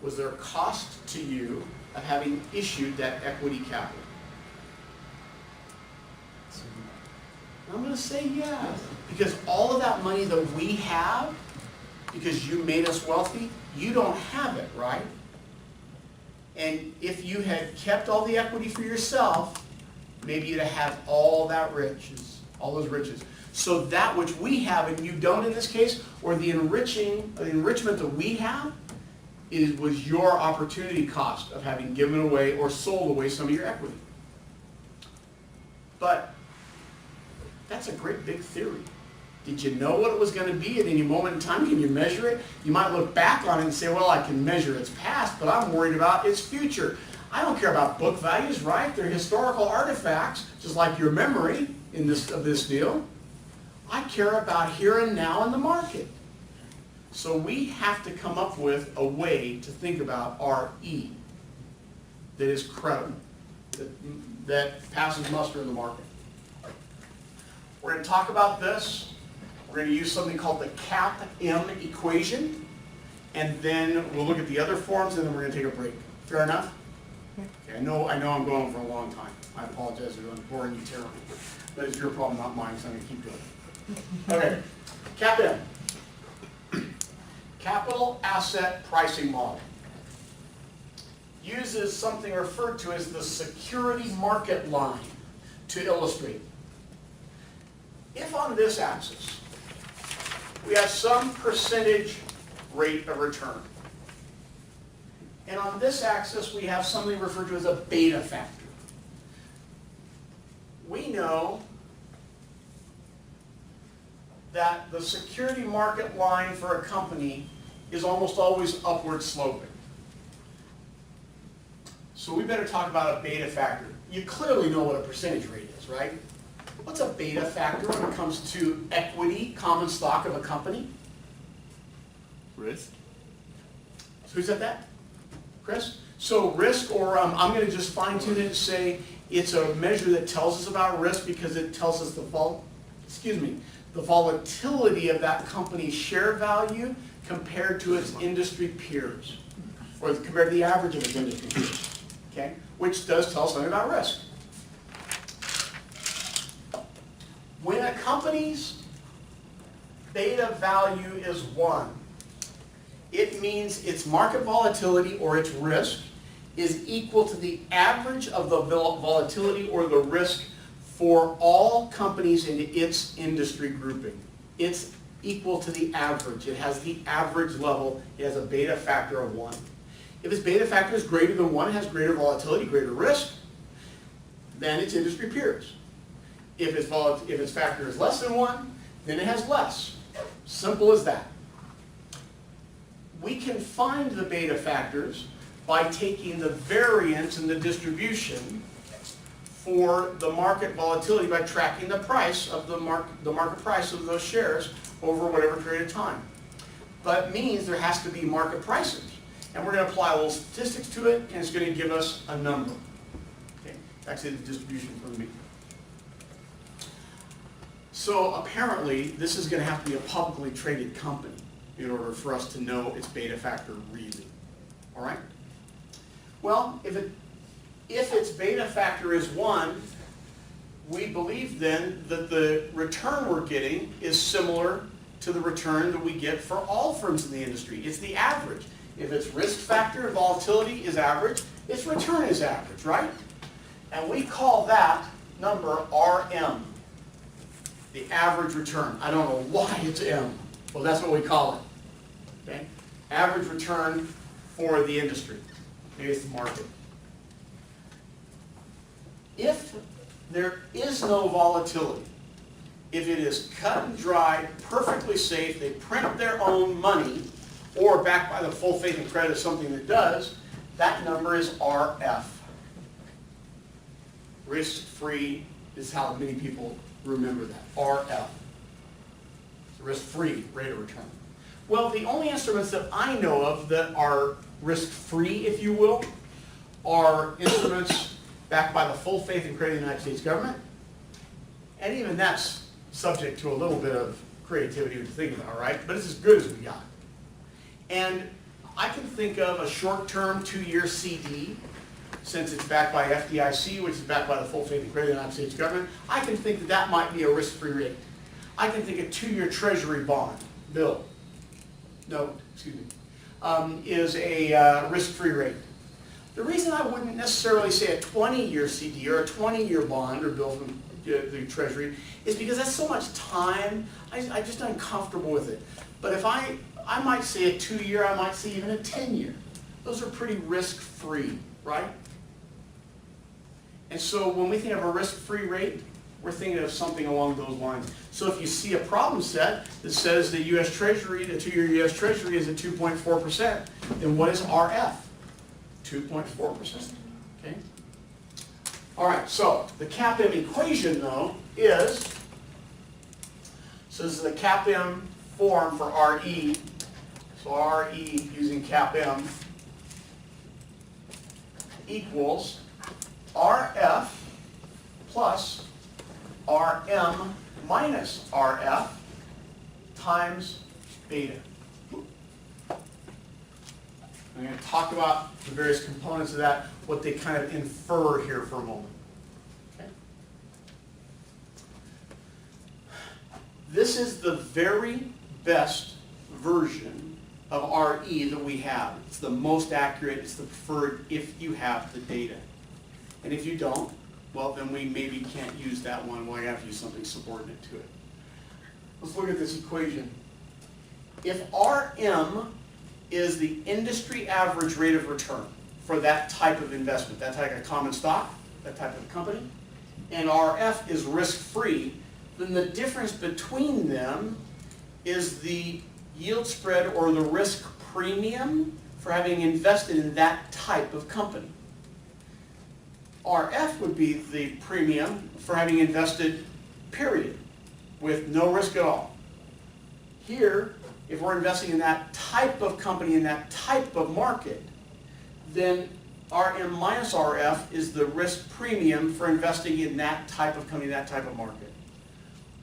Was there a cost to you of having issued that equity capital? I'm going to say yes, because all of that money that we have, because you made us wealthy, you don't have it, right? And if you had kept all the equity for yourself, maybe you'd have all that riches, all those riches. So that which we have and you don't in this case, or the enrichment that we have, was your opportunity cost of having given away or sold away some of your equity. But that's a great big theory. Did you know what it was going to be at any moment in time? Can you measure it? You might look back on it and say, well, I can measure its past, but I'm worried about its future. I don't care about book values, right? They're historical artifacts, just like your memory of this deal. I care about here and now in the market. So we have to come up with a way to think about RE that is credible, that passes muster in the market. We're going to talk about this. We're going to use something called the CAP-M equation, and then we'll look at the other forms, and then we're going to take a break. Fair enough? Okay, I know I'm going on for a long time. I apologize if I'm boring you terribly, but it's your problem, not mine, so I'm going to keep going. Okay, CAP-M. Capital Asset Pricing Model. Uses something referred to as the security market line to illustrate. If on this axis we have some percentage rate of return, and on this axis we have something referred to as a beta factor, we know that the security market line for a company is almost always upward sloping. So we better talk about a beta factor. You clearly know what a percentage rate is, right? What's a beta factor when it comes to equity, common stock of a company? Risk. So who said that? Chris? So risk, or I'm going to just fine tune it and say it's a measure that tells us about risk because it tells us the volatility of that company's share value compared to its industry peers, or compared to the average of its industry peers, okay? Which does tell us something about risk. When a company's beta value is 1, it means its market volatility or its risk is equal to the average of the volatility or the risk for all companies in its industry grouping. It's equal to the average. It has the average level. It has a beta factor of 1. If its beta factor is greater than 1, it has greater volatility, greater risk than its industry peers. If its factor is less than 1, then it has less. Simple as that. We can find the beta factors by taking the variance in the distribution for the market volatility by tracking the price of the market price of those shares over whatever period of time. But it means there has to be market prices. And we're going to apply a little statistics to it, and it's going to give us a number. Okay, actually the distribution from me. So apparently, this is going to have to be a publicly traded company in order for us to know its beta factor really. All right? Well, if its beta factor is 1, we believe then that the return we're getting is similar to the return that we get for all firms in the industry. It's the average. If its risk factor and volatility is average, its return is average, right? And we call that number RM, the average return. I don't know why it's M. Well, that's what we call it. Okay? Average return for the industry. Maybe it's the market. If there is no volatility, if it is cut and dried, perfectly safe, they print their own money, or backed by the full faith and credit of something that does, that number is RF. Risk-free is how many people remember that, RF. Risk-free rate of return. Well, the only instruments that I know of that are risk-free, if you will, are instruments backed by the full faith and credit of the United States government. And even that's subject to a little bit of creativity to think about, right? But it's as good as we got. And I can think of a short-term 2-year CD, since it's backed by FDIC, which is backed by the full faith and credit of the United States government. I can think that that might be a risk-free rate. I can think a 2-year Treasury bond, bill, is a risk-free rate. The reason I wouldn't necessarily say a 20-year CD or a 20-year bond or bill from the treasury, is because that's so much time, I'm just uncomfortable with it. But if I might say a 2-year, I might say even a 10-year. Those are pretty risk-free, right? And so when we think of a risk-free rate, we're thinking of something along those lines. So if you see a problem set that says the U.S. Treasury, the 2-year U.S. Treasury is at 2.4%, then what is RF? 2.4%, okay? All right, so the CAPM equation, though, is, so this is the CAPM form for RE. So RE using CAPM equals RF plus RM minus RF times beta. I'm going to talk about the various components of that, what they kind of infer here for a moment. Okay? This is the very best version of RE that we have. It's the most accurate, it's the preferred if you have the data. And if you don't, well, then we maybe can't use that one. Well, I have to use something subordinate to it. Let's look at this equation. If RM is the industry average rate of return for that type of investment, that type of common stock, that type of company, and RF is risk-free, then the difference between them is the yield spread or the risk premium for having invested in that type of company. RF would be the premium for having invested, period, with no risk at all. Here, if we're investing in that type of company, in that type of market, then RM minus RF is the risk premium for investing in that type of company, that type of market.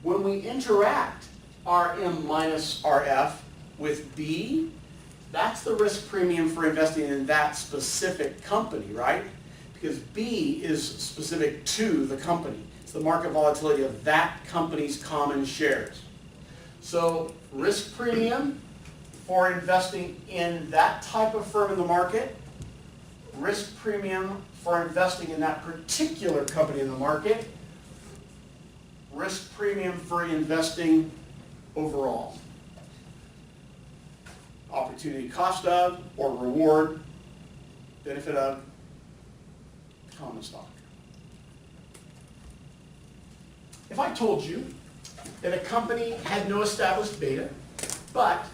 When we interact RM minus RF with B, that's the risk premium for investing in that specific company, right? Because B is specific to the company. It's the market volatility of that company's common shares. So risk premium for investing in that type of firm in the market, risk premium for investing in that particular company in the market, risk premium for investing overall. Opportunity cost of or reward, benefit of common stock. If I told you that a company had no established beta, but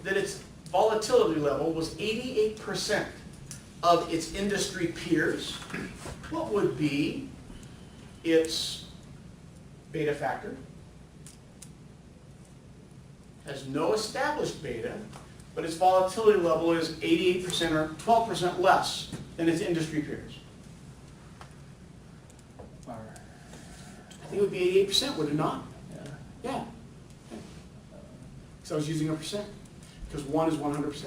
that its volatility level was 88% of its industry peers, what would be its beta factor? Has no established beta, but its volatility level is 88% or 12% less than its industry peers. I think it would be 88%, would it not? Yeah. So I was using a percent, because 1 is 100%.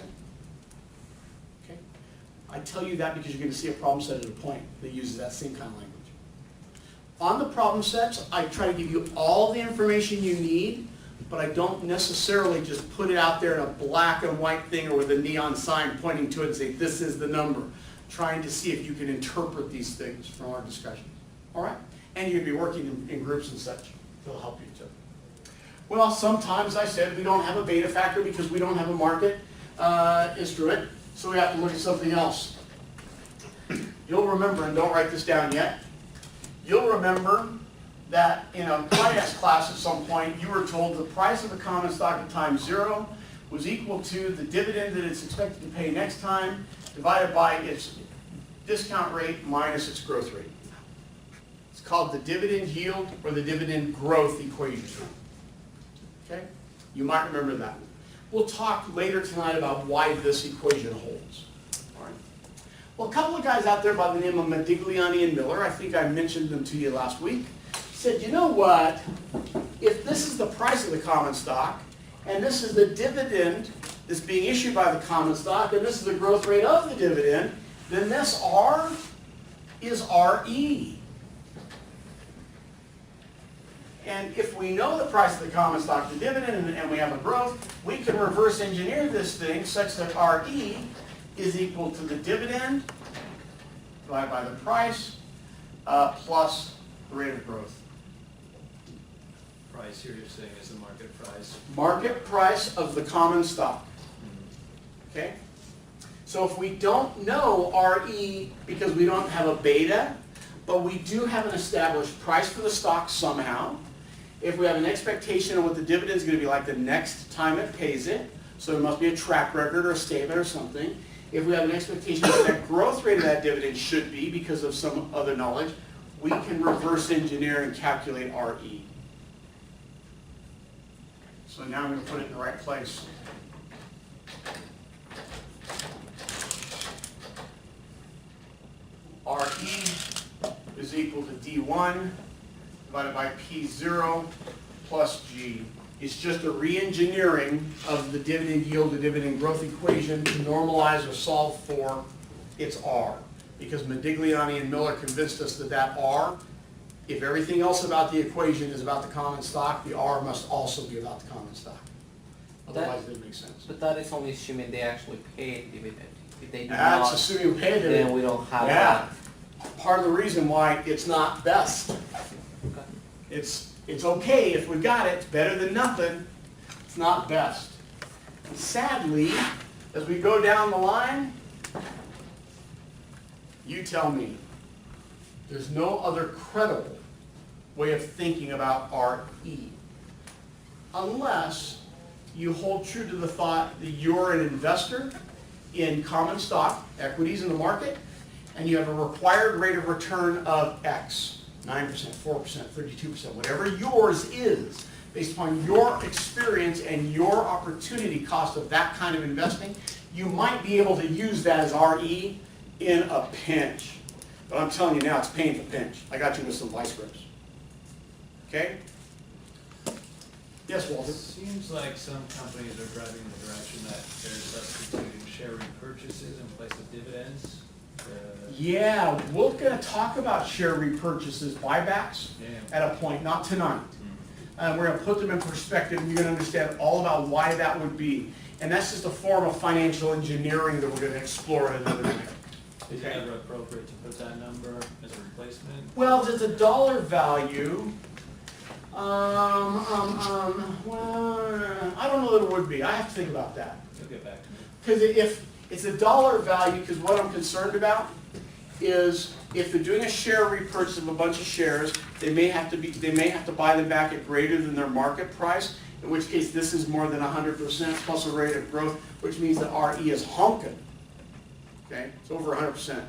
Okay? I tell you that because you're going to see a problem set at a point that uses that same kind of language. On the problem sets, I try to give you all the information you need, but I don't necessarily just put it out there in a black and white thing or with a neon sign pointing to it and say, this is the number. Trying to see if you can interpret these things from our discussions. All right? And you're going to be working in groups and such. They'll help you too. Well, sometimes I said we don't have a beta factor because we don't have a market instrument, so we have to look at something else. You'll remember, and don't write this down yet, you'll remember that in a finance class at some point, you were told the price of a common stock at time 0 was equal to the dividend that it's expected to pay next time, divided by its discount rate minus its growth rate. It's called the dividend yield or the dividend growth equation. Okay? You might remember that. We'll talk later tonight about why this equation holds. All right? Well, a couple of guys out there by the name of Modigliani and Miller, I think I mentioned them to you last week, said, you know what? If this is the price of the common stock, and this is the dividend that's being issued by the common stock, and this is the growth rate of the dividend, then this R is RE. And if we know the price of the common stock, the dividend, and we have a growth, we can reverse engineer this thing such that RE is equal to the dividend divided by the price plus the rate of growth. price here you're saying is the market price. Market price of the common stock. Okay? So if we don't know RE because we don't have a beta, but we do have an established price for the stock somehow, if we have an expectation of what the dividend is going to be like the next time it pays it, so there must be a track record or a statement or something. If we have an expectation of what that growth rate of that dividend should be because of some other knowledge, we can reverse engineer and calculate RE. So now I'm going to put it in the right place. RE is equal to D1 divided by P0 plus G. It's just a re-engineering of the dividend yield to dividend growth equation to normalize or solve for its R. Because Modigliani and Miller convinced us that that R, if everything else about the equation is about the common stock, the R must also be about the common stock. Otherwise it doesn't make sense. But that is only assuming they actually pay dividend. If they do That's not, assuming we pay then dividend. we don't have Yeah. that. Part of the reason why it's not best. Okay. It's okay if we got it, it's better than nothing. It's not best. And sadly, as we go down the line, you tell me, there's no other credible way of thinking about RE. Unless you hold true to the thought that you're an investor in common stock, equities in the market, and you have a required rate of return of X, 9%, 4%, 32%, whatever yours is, based upon your experience and your opportunity cost of that kind of investing, you might be able to use that as RE in a pinch. But I'm telling you now, it's painful pinch. I got you with some vice grips. Okay? Yes, Walter? It seems like some companies are driving in the direction that they're substituting share repurchases in place of dividends. Yeah, we're going to talk about share repurchases, buybacks, at a point, not tonight. We're going to put them in perspective, and you're going to understand all about why that would be. And that's just a form of financial engineering that we're going to explore at another night. Is it ever appropriate to put that number as a replacement? Well, there's a dollar value. Well, I don't know that it would be. I have to think about that. You'll get back to me. Because if it's a dollar value, because what I'm concerned about is if they're doing a share repurchase of a bunch of shares, they may have to buy them back at greater than their market price, in which case this is more than 100% plus a rate of growth, which means that RE is honking. Okay, it's over 100%.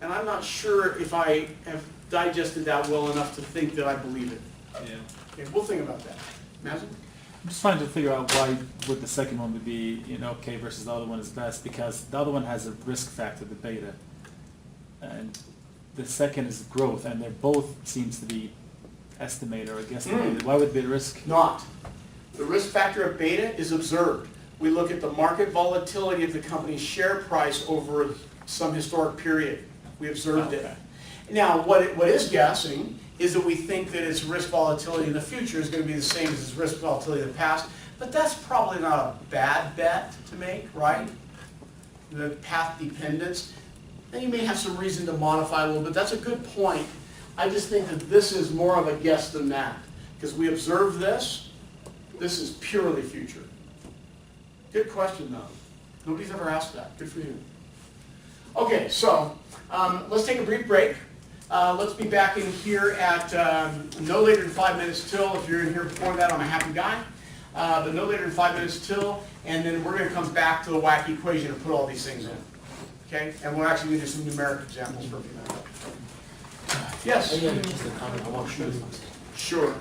And I'm not sure if I have digested that well enough to think that I believe it. Yeah. Okay, we'll think about that. Mazen? I'm just trying to figure out why would the second one would be, okay versus the other one is best, because the other one has a risk factor, the beta, and the second is growth, and they're both seems to be estimated or guesstimated. Why would it be the risk? Not. The risk factor of beta is observed. We look at the market volatility of the company's share price over some historic period. We observed it. Now, what is guessing is that we think that its risk volatility in the future is going to be the same as its risk volatility in the past, but that's probably not a bad bet to make, right? The path dependence. Then you may have some reason to modify a little bit. That's a good point. I just think that this is more of a guess than that, because we observe this. This is purely future. Good question, though. Nobody's ever asked that. Good for you. Okay, so let's take a brief break. Let's be back in here at no later than 5 minutes till. If you're in here before that, I'm a happy guy. But no later than 5 minutes till, and then we're going to come back to the wacky equation and put all these things in. Okay? And we're actually going to do some numeric examples for a few minutes. Yes? Yeah, just a comment. I want to show you something. Sure.